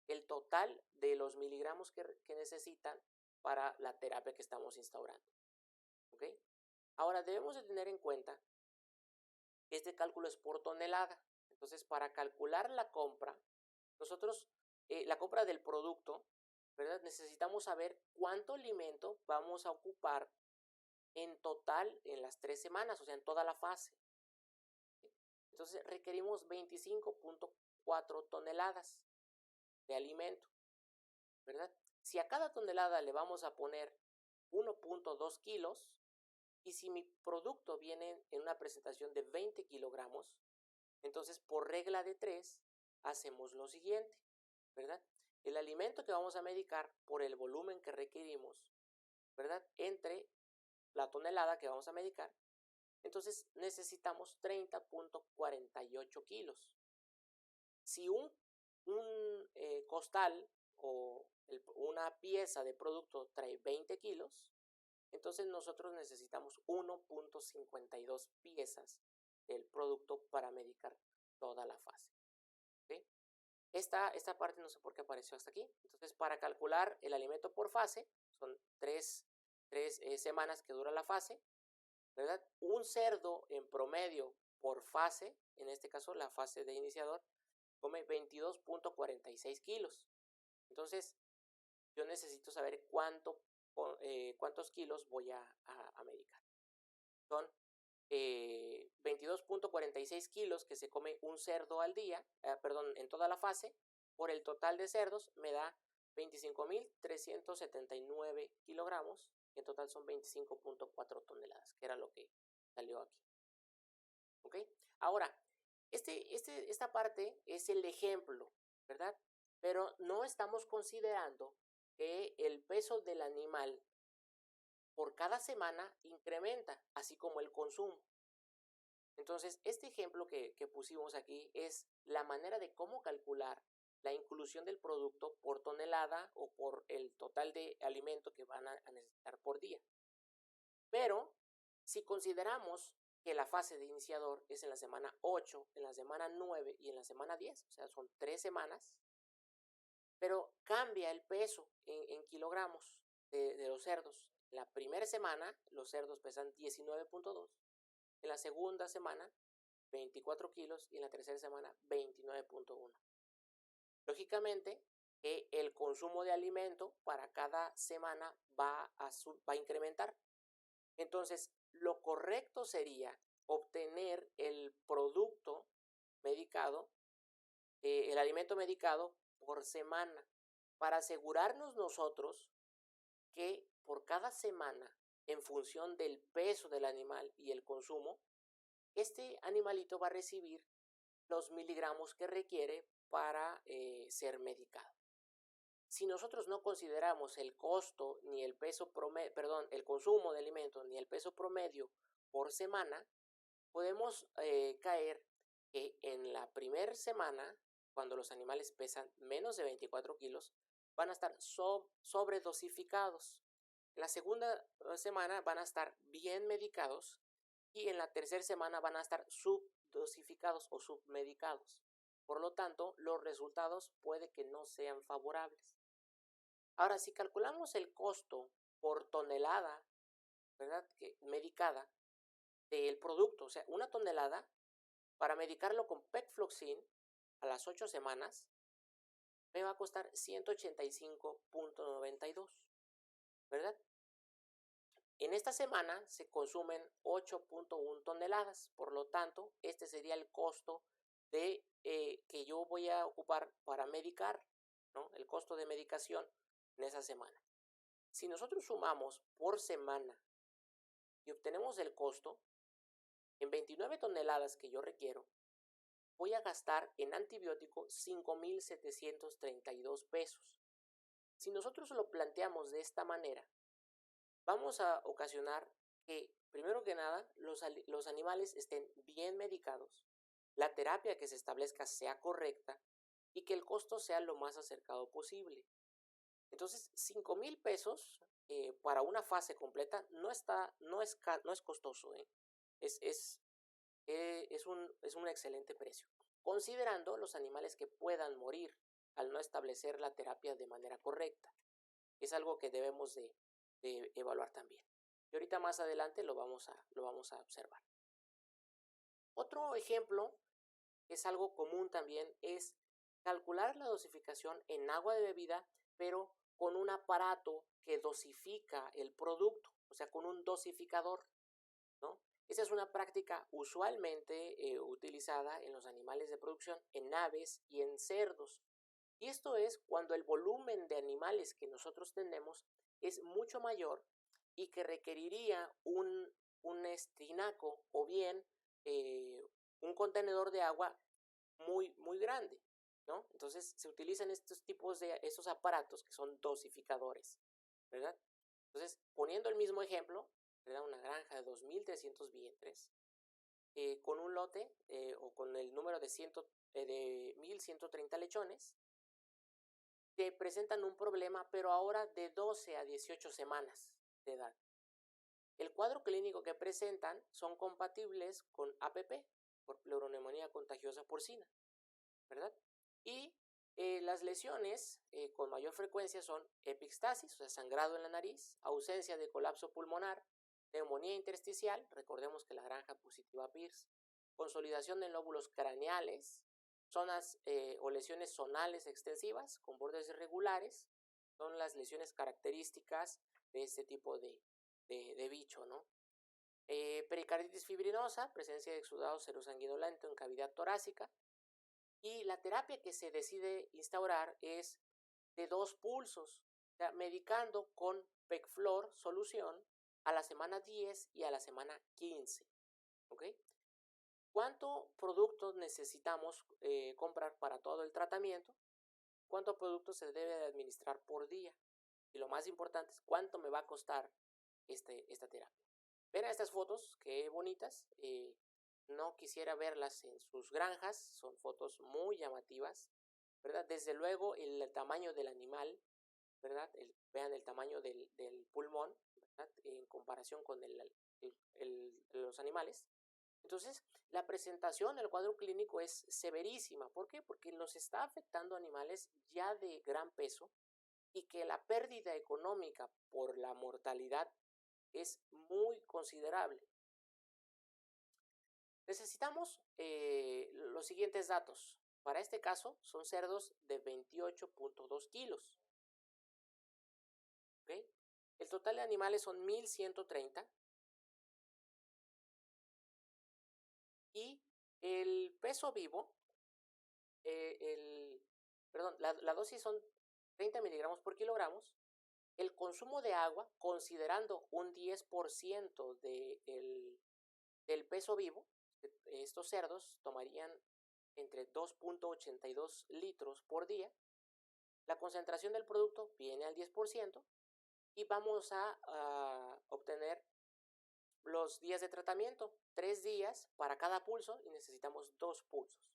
el total de los miligramos que necesitan para la terapia que estamos instaurando. ¿Ok? Ahora debemos de tener en cuenta que este cálculo es por tonelada. Entonces, para calcular la compra, nosotros, la compra del producto, ¿verdad? Necesitamos saber cuánto alimento vamos a ocupar en total en las 3 semanas, o sea, en toda la fase. Entonces, requerimos 25.4 toneladas de alimento, ¿verdad? Si a cada tonelada le vamos a poner 1.2 kilos, y si mi producto viene en una presentación de 20 kilogramos, entonces por regla de 3 hacemos lo siguiente, ¿verdad? El alimento que vamos a medicar por el volumen que requerimos, ¿verdad? Entre la tonelada que vamos a medicar, entonces necesitamos 30.48 kilos. Si un costal o una pieza de producto trae 20 kilos, entonces nosotros necesitamos 1.52 piezas del producto para medicar toda la fase. ¿Okay? Esta parte no sé por qué apareció hasta aquí. Entonces, para calcular el alimento por fase, son 3 semanas que dura la fase, ¿verdad? Un cerdo en promedio por fase, en este caso la fase de iniciador, come 22.46 kilos. Entonces, yo necesito saber cuántos kilos voy a medicar. Son 22.46 kilos que se come un cerdo al día, en toda la fase, por el total de cerdos me da 25.379 kilogramos, en total son 25.4 toneladas, que era lo que salió aquí. ¿Ok? Ahora, esta parte es el ejemplo, ¿verdad? Pero no estamos considerando que el peso del animal por cada semana incrementa, así como el consumo. Entonces, este ejemplo que pusimos aquí es la manera de cómo calcular la inclusión del producto por tonelada o por el total de alimento que van a necesitar por día. Pero, si consideramos que la fase de iniciador es en la semana 8, en la semana 9 y en la semana 10, o sea, son 3 semanas, pero cambia el peso en kilogramos de los cerdos. En la primera semana los cerdos pesan 19.2, en la segunda semana 24 kilos y en la tercera semana 29.1. Lógicamente que el consumo de alimento para cada semana va a incrementar. Entonces, lo correcto sería obtener el producto medicado, el alimento medicado por semana, para asegurarnos nosotros que por cada semana, en función del peso del animal y el consumo, este animalito va a recibir los miligramos que requiere para ser medicado. Si nosotros no consideramos el costo ni el peso promedio, el consumo de alimento ni el peso promedio por semana, podemos caer que en la primera semana, cuando los animales pesan menos de 24 kilos, van a estar sobredosificados. En la segunda semana van a estar bien medicados y en la tercera semana van a estar subdosificados o submedicados. Por lo tanto, los resultados puede que no sean favorables. Ahora, si calculamos el costo por tonelada, ¿verdad?, medicada del producto, o sea, 1 tonelada, para medicarlo con pegfloxin a las 8 semanas, me va a costar 185.92, ¿verdad? En esta semana se consumen 8.1 toneladas, por lo tanto, este sería el costo que yo voy a ocupar para medicar, ¿no? El costo de medicación en esa semana. Si nosotros sumamos por semana y obtenemos el costo, En 29 toneladas que yo requiero, voy a gastar en antibiótico 5,732 pesos. Si nosotros lo planteamos de esta manera, vamos a ocasionar que, primero que nada, los animales estén bien medicados, la terapia que se establezca sea correcta y que el costo sea lo más acercado posible. Entonces, 5,000 pesos para una fase completa no es costoso. Es un excelente precio, considerando los animales que puedan morir al no establecer la terapia de manera correcta. Es algo que debemos de evaluar también. Y ahorita más adelante lo vamos a observar. Otro ejemplo, que es algo común también, es calcular la dosificación en agua de bebida, pero con un aparato que dosifica el producto, o sea, con un dosificador, ¿no? Esa es una práctica usualmente utilizada en los animales de producción, en aves y en cerdos. Y esto es cuando el volumen de animales que nosotros tenemos es mucho mayor y que requeriría un tinaco o bien un contenedor de agua muy, muy grande, ¿no? Entonces se utilizan estos aparatos que son dosificadores, ¿verdad? Entonces, poniendo el mismo ejemplo, ¿verdad? Una granja de 2,300 vientres con un lote o con el número de 1,130 lechones, te presentan un problema, pero ahora de 12 a 18 semanas de edad. El cuadro clínico que presentan son compatibles con APP, por pleuroneumonía contagiosa porcina, ¿verdad? Y las lesiones con mayor frecuencia son epistasis, o sea, sangrado en la nariz, ausencia de colapso pulmonar, neumonía intersticial, recordemos que la granja positiva PIRS, consolidación de lóbulos craneales, zonas o lesiones zonales extensivas con bordes irregulares, son las lesiones características de este tipo de bicho, ¿no? Pericarditis fibrinosa, presencia de exudado serosanguinolento en cavidad torácica, y la terapia que se decide instaurar es de 2 pulsos, o sea, medicando con Pegflor solución a la semana 10 y a la semana 15. ¿Ok? ¿Cuánto producto necesitamos comprar para todo el tratamiento? ¿Cuánto producto se debe de administrar por día? Y lo más importante es cuánto me va a costar esta terapia. Ven a estas fotos, qué bonitas. No quisiera verlas en sus granjas, son fotos muy llamativas, ¿verdad? Desde luego el tamaño del animal, ¿verdad? Vean el tamaño del pulmón, ¿verdad? En comparación con los animales. Entonces, la presentación del cuadro clínico es severísima. ¿Por qué? Porque nos está afectando animales ya de gran peso y que la pérdida económica por la mortalidad es muy considerable. Necesitamos los siguientes datos. Para este caso son cerdos de 28.2 kilos. ¿Okay? El total de animales son 1,130. Y el peso vivo, la dosis son 30 miligramos por kilogramos. El consumo de agua, considerando un 10% del peso vivo, estos cerdos tomarían entre 2.82 litros por día. La concentración del producto viene al 10% y vamos a obtener los días de tratamiento, 3 días para cada pulso y necesitamos 2 pulsos.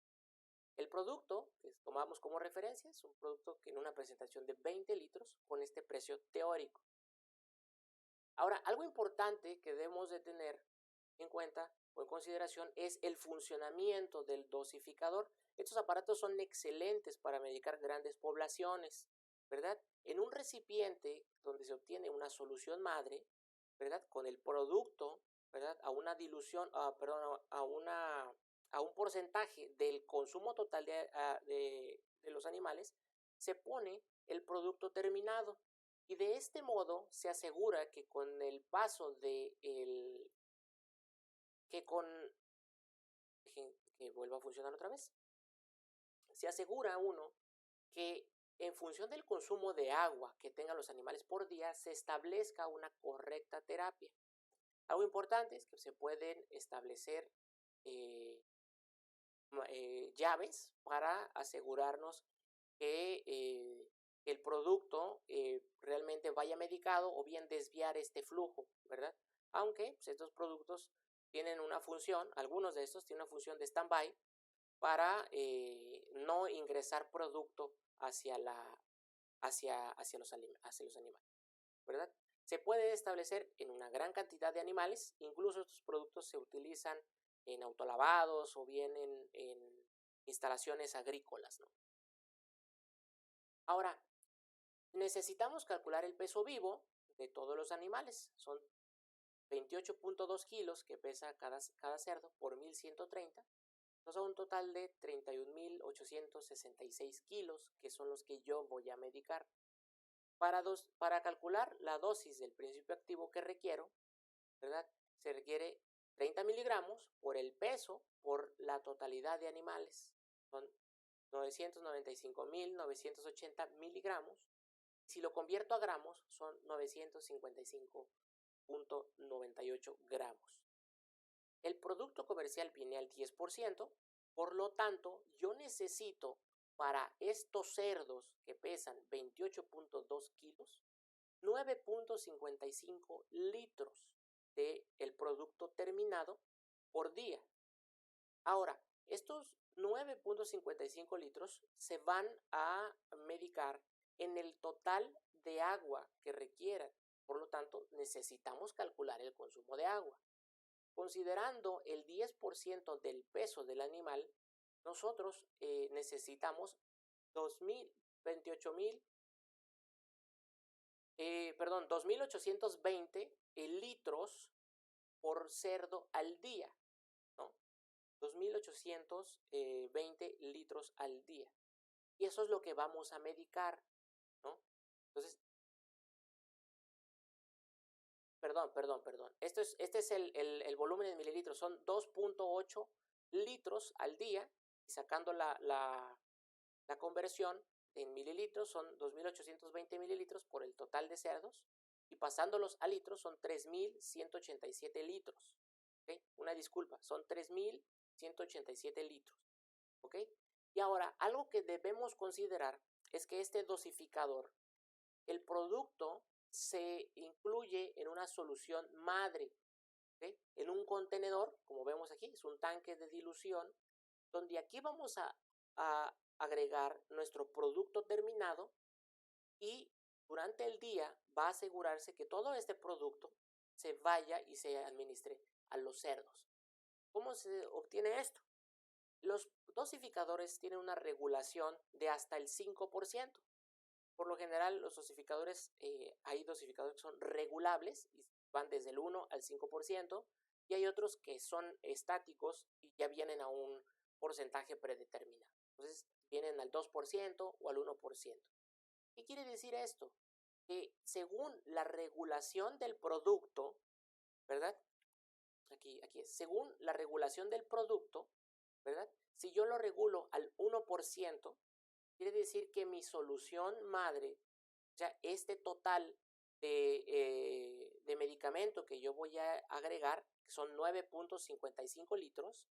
El producto que tomamos como referencia es un producto que en una presentación de 20 litros con este precio teórico. Ahora, algo importante que debemos de tener en cuenta o en consideración es el funcionamiento del dosificador. Estos aparatos son excelentes para medicar grandes poblaciones, ¿verdad? En un recipiente donde se obtiene una solución madre, ¿verdad? Con el producto, ¿verdad? A una dilución, a un porcentaje del consumo total de los animales, se pone el producto terminado. Y de este modo se asegura que con el paso que vuelva a funcionar otra vez. Se asegura uno que en función del consumo de agua que tengan los animales por día, se establezca una correcta terapia. Algo importante es que se pueden establecer llaves para asegurarnos que el producto realmente vaya medicado o bien desviar este flujo, ¿verdad? Aunque pues, estos productos tienen una función, algunos de estos tienen una función de stand-by para no ingresar producto hacia los animales, ¿verdad? Se puede establecer en una gran cantidad de animales, incluso estos productos se utilizan en autolavados o bien en instalaciones agrícolas, ¿no? Ahora, necesitamos calcular el peso vivo de todos los animales. Son 28.2 kilos que pesa cada cerdo por 1130. Entonces, un total de 31.866 kilos, que son los que yo voy a medicar. Para calcular la dosis del principio activo que requiero, ¿verdad? Se requiere 30 miligramos por el peso por la totalidad de animales. Son 995.980 miligramos. Si lo convierto a gramos, son 955.98 gramos. El producto comercial viene al 10%, por lo tanto, yo necesito para estos cerdos que pesan 28.2 kilos, 9.55 litros del producto terminado por día. Ahora, estos 9.55 litros se van a medicar en el total de agua que requieran. Por lo tanto, necesitamos calcular el consumo de agua. Considerando el 10% del peso del animal, nosotros necesitamos 2.820 litros por cerdo al día, ¿no? 2.820 litros al día. Y eso es lo que vamos a medicar, ¿no? Entonces, perdón. Este es el volumen en mililitros. Son 2.8 litros al día. Y sacando la conversión en mililitros, son 2.820 mililitros por el total de cerdos. Y pasándolos a litros, son 3.187 litros. ¿Okay? Una disculpa, son 3.187 litros. ¿Ok? Y ahora, algo que debemos considerar es que este dosificador, el producto se incluye en una solución madre, ¿okay? En un contenedor, como vemos aquí, es un tanque de dilución, donde aquí vamos a agregar nuestro producto terminado y durante el día va a asegurarse que todo este producto se vaya y se administre a los cerdos. ¿Cómo se obtiene esto? Los dosificadores tienen una regulación de hasta el 5%. Por lo general, los dosificadores, hay dosificadores que son regulables y van desde el 1 al 5%, y hay otros que son estáticos y ya vienen a un porcentaje predeterminado. Entonces, vienen al 2% o al 1%. ¿Qué quiere decir esto? Que según la regulación del producto, ¿verdad? Aquí es. Según la regulación del producto, ¿verdad? Si yo lo regulo al 1%, quiere decir que mi solución madre, o sea, este total de medicamento que yo voy a agregar, que son 9.55 litros,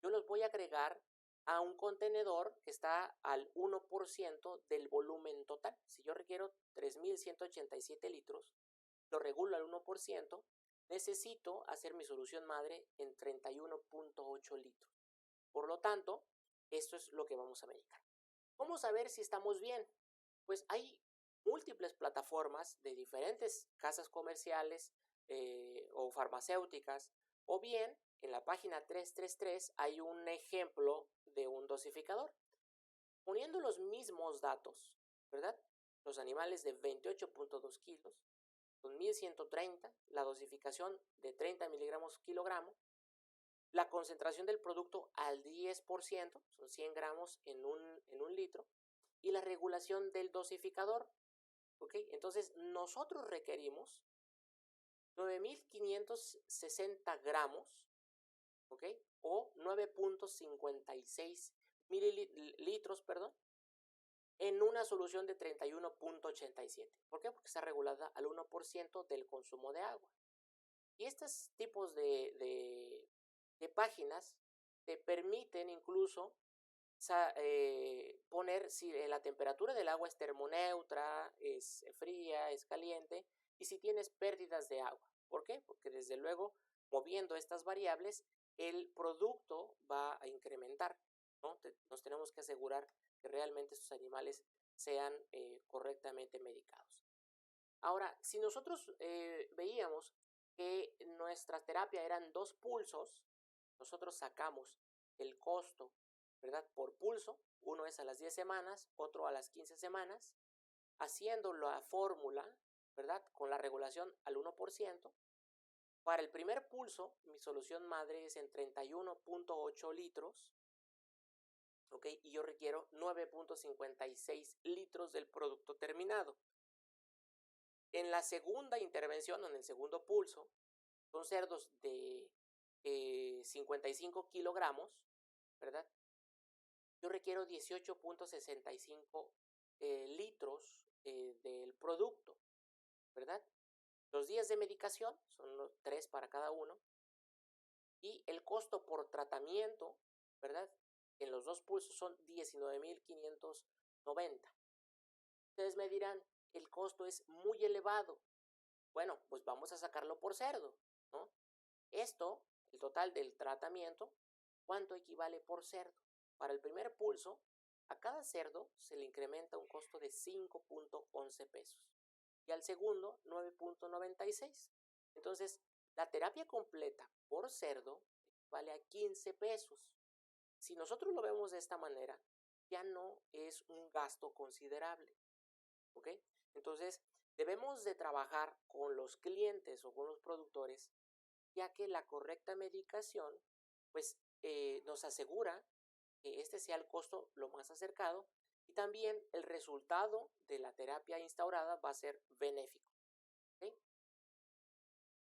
yo los voy a agregar a un contenedor que está al 1% del volumen total. Si yo requiero 3.187 litros, lo regulo al 1%, necesito hacer mi solución madre en 31.8 litros. Por lo tanto, esto es lo que vamos a medicar. ¿Cómo saber si estamos bien? Pues hay múltiples plataformas de diferentes casas comerciales o farmacéuticas, o bien en la página 333 hay un ejemplo de un dosificador. Poniendo los mismos datos, ¿verdad? Los animales de 28.2 kilos, con 1130, la dosificación de 30 miligramos kilogramo, la concentración del producto al 10%, son 100 gramos en un litro, y la regulación del dosificador. ¿Ok? Entonces, nosotros requerimos 9.560 gramos, ¿ok? O 9.56 mililitros, en una solución de 31.87. ¿Por qué? Porque está regulada al 1% del consumo de agua. Y estos tipos de páginas te permiten incluso poner si la temperatura del agua es termoneutra, es fría, es caliente, y si tienes pérdidas de agua. ¿Por qué? Porque desde luego, moviendo estas variables, el producto va a incrementar, ¿no? Nos tenemos que asegurar que realmente estos animales sean correctamente medicados. Ahora, si nosotros veíamos que nuestra terapia eran 2 pulsos, nosotros sacamos el costo, ¿verdad? Por pulso, uno es a las 10 semanas, otro a las 15 semanas, haciendo la fórmula, ¿verdad? Con la regulación al 1%. Para el primer pulso, mi solución madre es en 31.8 litros, ¿ok? Y yo requiero 9.56 litros del producto terminado. En la segunda intervención, en el segundo pulso, son cerdos de 55 kilogramos, ¿verdad? Yo requiero 18.65 litros del producto, ¿verdad? Los días de medicación son 3 para cada uno. Y el costo por tratamiento, ¿verdad? En los 2 pulsos son 19.590. Ustedes me dirán, el costo es muy elevado. Bueno, pues vamos a sacarlo por cerdo, ¿no? Esto, el total del tratamiento, ¿cuánto equivale por cerdo? Para el primer pulso, a cada cerdo se le incrementa un costo de 5.11 pesos y al segundo 9.96. Entonces, la terapia completa por cerdo vale a 15 pesos. Si nosotros lo vemos de esta manera, ya no es un gasto considerable, ¿ok? Entonces, debemos de trabajar con los clientes o con los productores, ya que la correcta medicación, pues, nos asegura que este sea el costo lo más acercado y también el resultado de la terapia instaurada va a ser benéfico, ¿okay?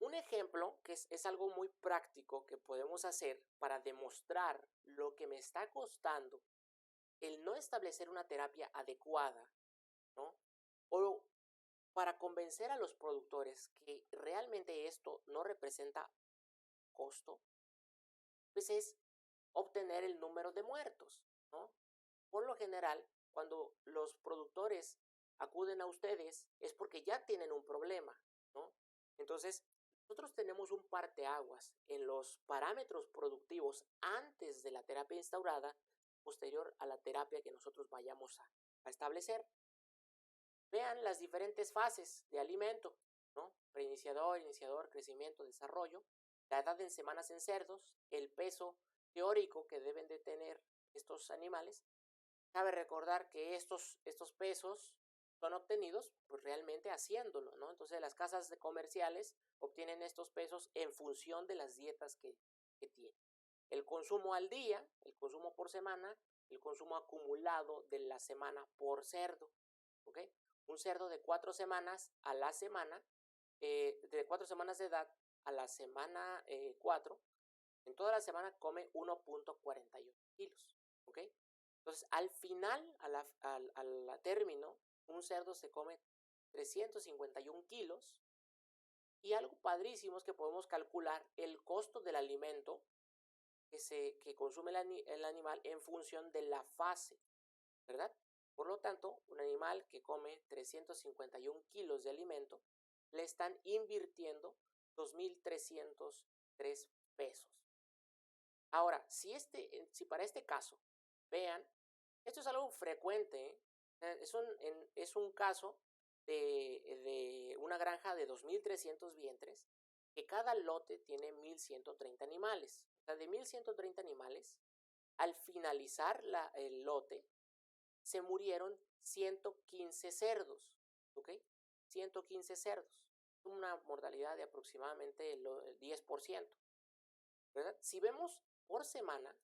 Un ejemplo que es algo muy práctico que podemos hacer para demostrar lo que me está costando el no establecer una terapia adecuada, ¿no? O para convencer a los productores que realmente esto no representa costo, pues es obtener el número de muertos, ¿no? Por lo general, cuando los productores acuden a ustedes es porque ya tienen un problema, ¿no? Entonces, nosotros tenemos un parteaguas en los parámetros productivos antes de la terapia instaurada, posterior a la terapia que nosotros vayamos a establecer. Vean las diferentes fases de alimento, ¿no? Preiniciador, iniciador, crecimiento, desarrollo, la edad en semanas en cerdos, el peso teórico que deben de tener estos animales. Cabe recordar que estos pesos son obtenidos pues realmente haciéndolo, ¿no? Entonces las casas comerciales obtienen estos pesos en función de las dietas que tienen. El consumo al día, el consumo por semana, el consumo acumulado de la semana por cerdo, ¿ok? Un cerdo de 4 semanas a la semana, de 4 semanas de edad a la semana 4, en toda la semana come 1.41 kilos, ¿ok? Entonces, al final, al término, un cerdo se come 351 kilos y algo padrísimo es que podemos calcular el costo del alimento que consume el animal en función de la fase, ¿verdad? Por lo tanto, un animal que come 351 kilos de alimento, le están invirtiendo 2.303 pesos. Ahora, si para este caso, vean, esto es algo frecuente, es un caso de una granja de 2.300 vientres, que cada lote tiene 1.130 animales. O sea, de 1.130 animales, al finalizar el lote, se murieron 115 cerdos, ¿ok? 115 cerdos, una mortalidad de aproximadamente el 10%, ¿verdad? Si vemos por semana,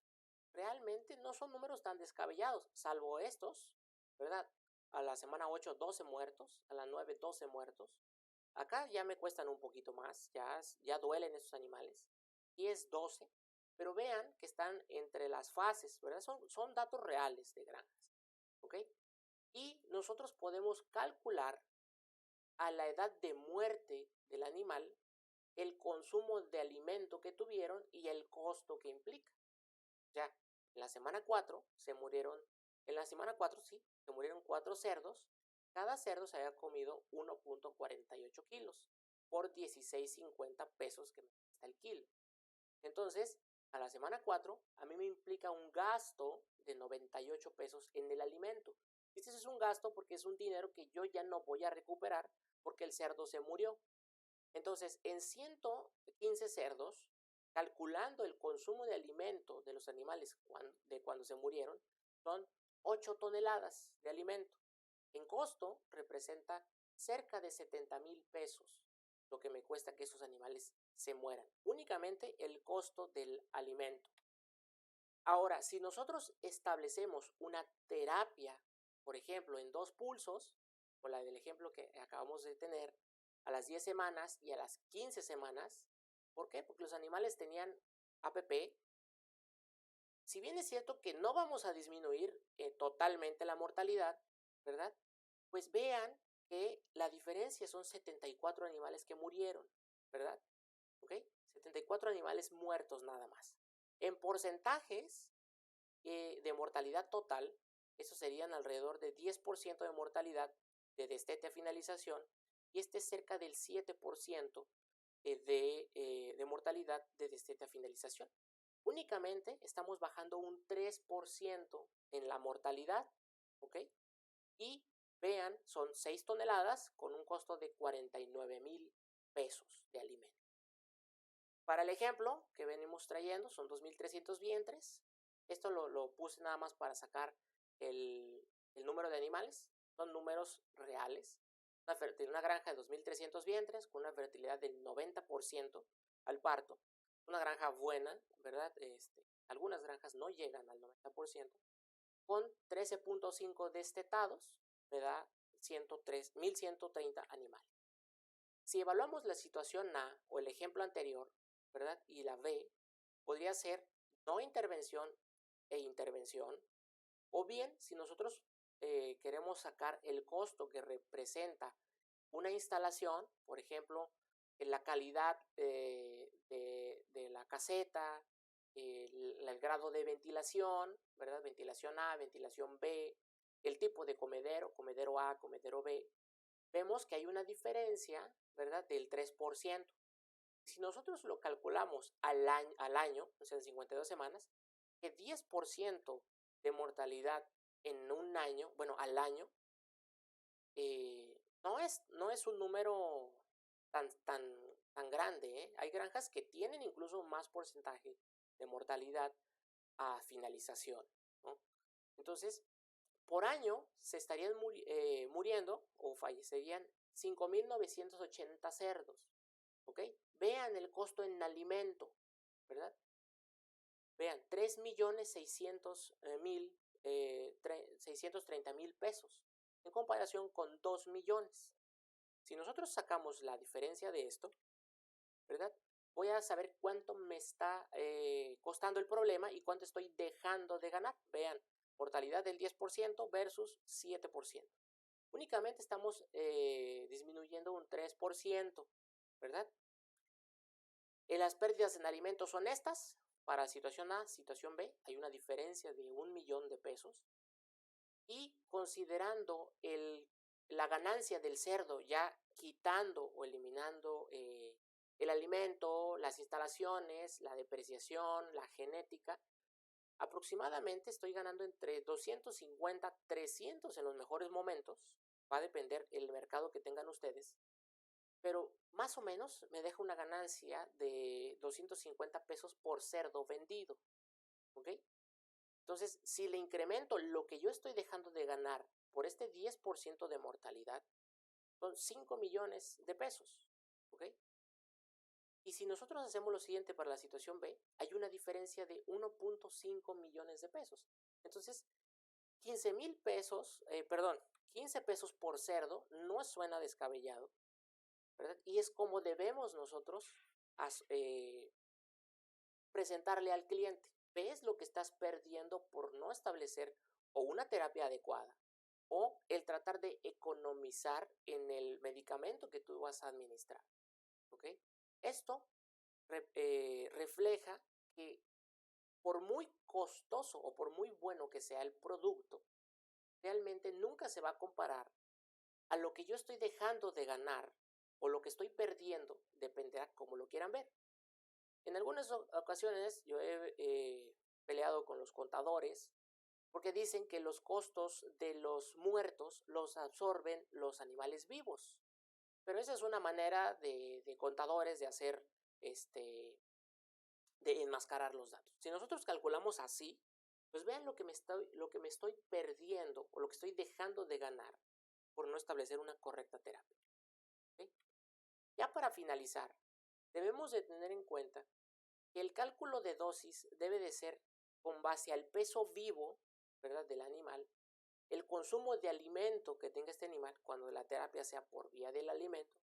realmente no son números tan descabellados, salvo estos, ¿verdad? A la semana 8, 12 muertos, a la 9, 12 muertos. Acá ya me cuestan un poquito más, ya duelen estos animales. 10, 12, pero vean que están entre las fases, ¿verdad? Son datos reales de granjas, ¿ok? Y nosotros podemos calcular a la edad de muerte del animal el consumo de alimento que tuvieron y el costo que implica. Ya, en la semana 4 se murieron, en la semana 4 sí, se murieron 4 cerdos. Cada cerdo se había comido 1.48 kilos por 16.50 pesos que me cuesta el kilo. Entonces, a la semana 4, a mí me implica un gasto de 98 pesos en el alimento. Este es un gasto porque es un dinero que yo ya no voy a recuperar porque el cerdo se murió. Entonces, en 115 cerdos, calculando el consumo de alimento de los animales cuando se murieron, son 8 toneladas de alimento. En costo representa cerca de 70,000 pesos, lo que me cuesta que esos animales se mueran. Únicamente el costo del alimento. Ahora, si nosotros establecemos una terapia, por ejemplo, en 2 pulsos, o la del ejemplo que acabamos de tener, a las 10 semanas y a las 15 semanas, ¿por qué? Porque los animales tenían APP. Si bien es cierto que no vamos a disminuir totalmente la mortalidad, ¿verdad? Pues vean que la diferencia son 74 animales que murieron, ¿verdad? ¿Ok? 74 animales muertos nada más. En porcentajes de mortalidad total, eso serían alrededor de 10% de mortalidad de destete a finalización, y este es cerca del 7% de mortalidad de destete a finalización. Únicamente estamos bajando un 3% en la mortalidad, ¿ok? Y vean, son 6 toneladas con un costo de 49,000 pesos de alimento. Para el ejemplo que venimos trayendo, son 2,300 vientres. Esto lo puse nada más para sacar el número de animales. Son números reales. Una granja de 2,300 vientres con una fertilidad del 90% al parto. Una granja buena, ¿verdad? Algunas granjas no llegan al 90%. Con 13.5 destetados, me da 1,130 animales. Si evaluamos la situación A o el ejemplo anterior, ¿verdad? Y la B, podría ser no intervención e intervención, o bien si nosotros queremos sacar el costo que representa una instalación, por ejemplo, en la calidad de la caseta, el grado de ventilación, ¿verdad? Ventilación A, ventilación B, el tipo de comedero, comedero A, comedero B, vemos que hay una diferencia, ¿verdad? Del 3%. Si nosotros lo calculamos al año, o sea, en 52 semanas, que 10% de mortalidad en un año, bueno, al año, no es un número tan grande, ¿eh? Hay granjas que tienen incluso más porcentaje de mortalidad a finalización, ¿no? Entonces, por año se estarían muriendo o fallecerían 5,980 cerdos, ¿ok? Vean el costo en alimento, ¿verdad? Vean, 3,630,000 pesos en comparación con 2 millones. Si nosotros sacamos la diferencia de esto, ¿verdad? Voy a saber cuánto me está costando el problema y cuánto estoy dejando de ganar. Vean, mortalidad del 10% versus 7%. Únicamente estamos disminuyendo un 3%, ¿verdad? Las pérdidas en alimentos son estas. Para situación A, situación B, hay una diferencia de 1,000,000 de pesos. Y considerando la ganancia del cerdo, ya quitando o eliminando el alimento, las instalaciones, la depreciación, la genética, aproximadamente estoy ganando entre 250, 300 en los mejores momentos. Va a depender el mercado que tengan ustedes. Pero más o menos me deja una ganancia de 250 pesos por cerdo vendido, ¿ok? Entonces, si le incremento lo que yo estoy dejando de ganar por este 10% de mortalidad, son 5 millones de pesos, ¿ok? Y si nosotros hacemos lo siguiente para la situación B, hay una diferencia de 1.5 millones de pesos. Entonces, 15 pesos por cerdo no suena descabellado, ¿verdad? Y es como debemos nosotros presentarle al cliente. ¿Ves lo que estás perdiendo por no establecer o una terapia adecuada o el tratar de economizar en el medicamento que tú vas a administrar? ¿Ok? Esto refleja que por muy costoso o por muy bueno que sea el producto, realmente nunca se va a comparar a lo que yo estoy dejando de ganar o lo que estoy perdiendo, dependerá como lo quieran ver. En algunas ocasiones yo he peleado con los contadores porque dicen que los costos de los muertos los absorben los animales vivos. Pero esa es una manera de contadores de hacer, de enmascarar los datos. Si nosotros calculamos así, pues vean lo que me estoy perdiendo o lo que estoy dejando de ganar por no establecer una correcta terapia. ¿Okay? Ya para finalizar, debemos de tener en cuenta que el cálculo de dosis debe de ser con base al peso vivo, ¿verdad?, del animal, el consumo de alimento que tenga este animal, cuando la terapia sea por vía del alimento,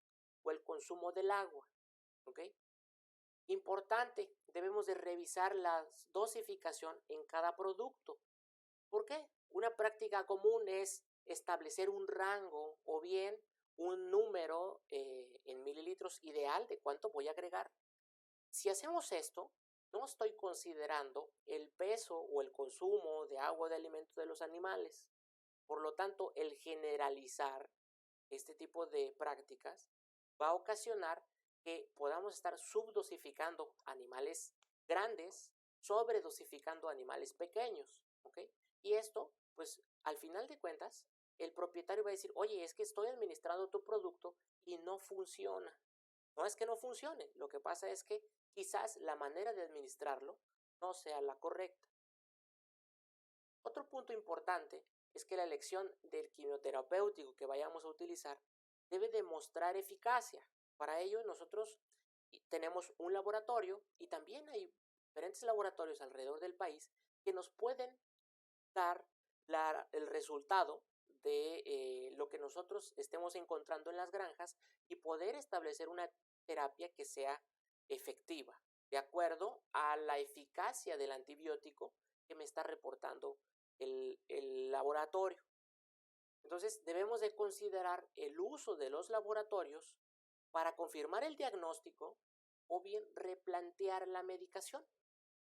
o el consumo del agua. ¿Ok? Importante, debemos de revisar la dosificación en cada producto. ¿Por qué? Una práctica común es establecer un rango o bien un número en mililitros ideal de cuánto voy a agregar. Si hacemos esto, no estoy considerando el peso o el consumo de agua o de alimento de los animales. Por lo tanto, el generalizar este tipo de prácticas va a ocasionar que podamos estar subdosificando animales grandes, sobredosificando animales pequeños, ¿ok? Y esto, pues, al final de cuentas, el propietario va a decir, oye, es que estoy administrando tu producto y no funciona. No es que no funcione, lo que pasa es que quizás la manera de administrarlo no sea la correcta. Otro punto importante es que la elección del quimioterapéutico que vayamos a utilizar debe demostrar eficacia. Para ello nosotros tenemos un laboratorio y también hay diferentes laboratorios alrededor del país que nos pueden dar el resultado de lo que nosotros estemos encontrando en las granjas y poder establecer una terapia que sea efectiva, de acuerdo a la eficacia del antibiótico que me está reportando el laboratorio. Entonces debemos de considerar el uso de los laboratorios para confirmar el diagnóstico o bien replantear la medicación.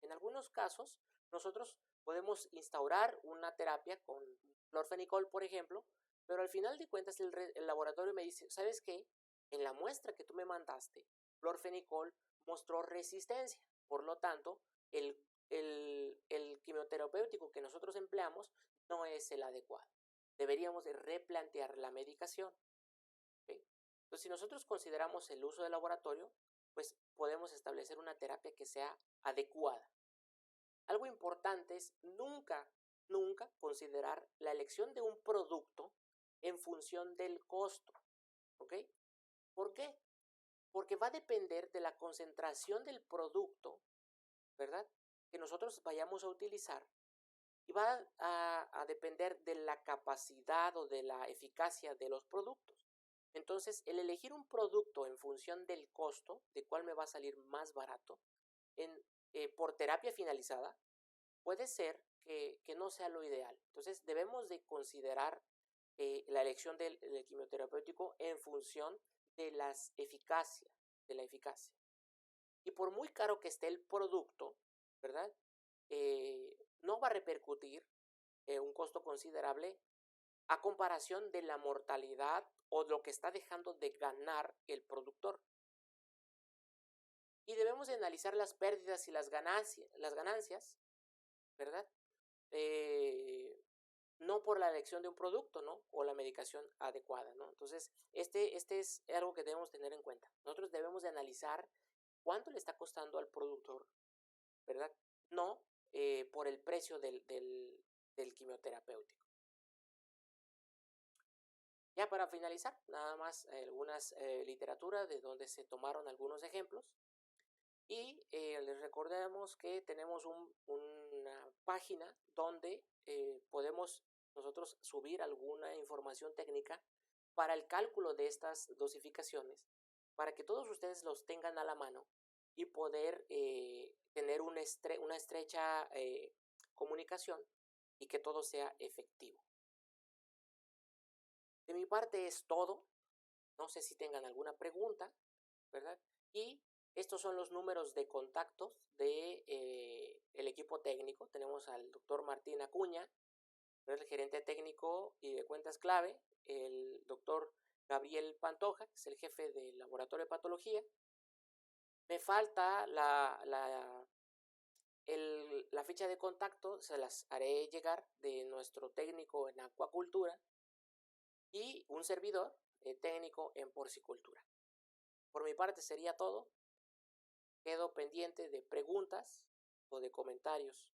En algunos casos, nosotros podemos instaurar una terapia con clorfenicol, por ejemplo, pero al final de cuentas el laboratorio me dice, ¿sabes qué? En la muestra que tú me mandaste, clorfenicol mostró resistencia. Por lo tanto, el quimioterapéutico que nosotros empleamos no es el adecuado. Deberíamos de replantear la medicación. ¿Okay? Entonces, si nosotros consideramos el uso de laboratorio, pues podemos establecer una terapia que sea adecuada. Algo importante es nunca considerar la elección de un producto en función del costo. ¿Ok? ¿Por qué? Porque va a depender de la concentración del producto, ¿verdad?, que nosotros vayamos a utilizar, y va a depender de la capacidad o de la eficacia de los productos. Entonces, el elegir un producto en función del costo, de cuál me va a salir más barato, por terapia finalizada, puede ser que no sea lo ideal. Entonces, debemos de considerar la elección del quimioterapéutico en función de la eficacia. Y por muy caro que esté el producto, ¿verdad?, no va a repercutir un costo considerable a comparación de la mortalidad o lo que está dejando de ganar el productor. Y debemos de analizar las pérdidas y las ganancias, ¿verdad? No por la elección de un producto, ¿no?, o la medicación adecuada, ¿no? Entonces, este es algo que debemos tener en cuenta. Nosotros debemos de analizar cuánto le está costando al productor, ¿verdad? No por el precio del quimioterapéutico. Ya para finalizar, nada más algunas literaturas de donde se tomaron algunos ejemplos. Y les recordamos que tenemos una página donde podemos nosotros subir alguna información técnica para el cálculo de estas dosificaciones, para que todos ustedes los tengan a la mano y poder tener una estrecha comunicación y que todo sea efectivo. De mi parte es todo. No sé si tengan alguna pregunta, ¿verdad? Y Estos son los números de contactos de el equipo técnico. Tenemos al doctor Martín Acuña, el gerente técnico y de cuentas clave, el doctor Gabriel Pantoja, que es el jefe del laboratorio de patología. Me falta la ficha de contacto, se las haré llegar, de nuestro técnico en acuacultura y un servidor técnico en porcicultura. Por mi parte sería todo. Quedo pendiente de preguntas o de comentarios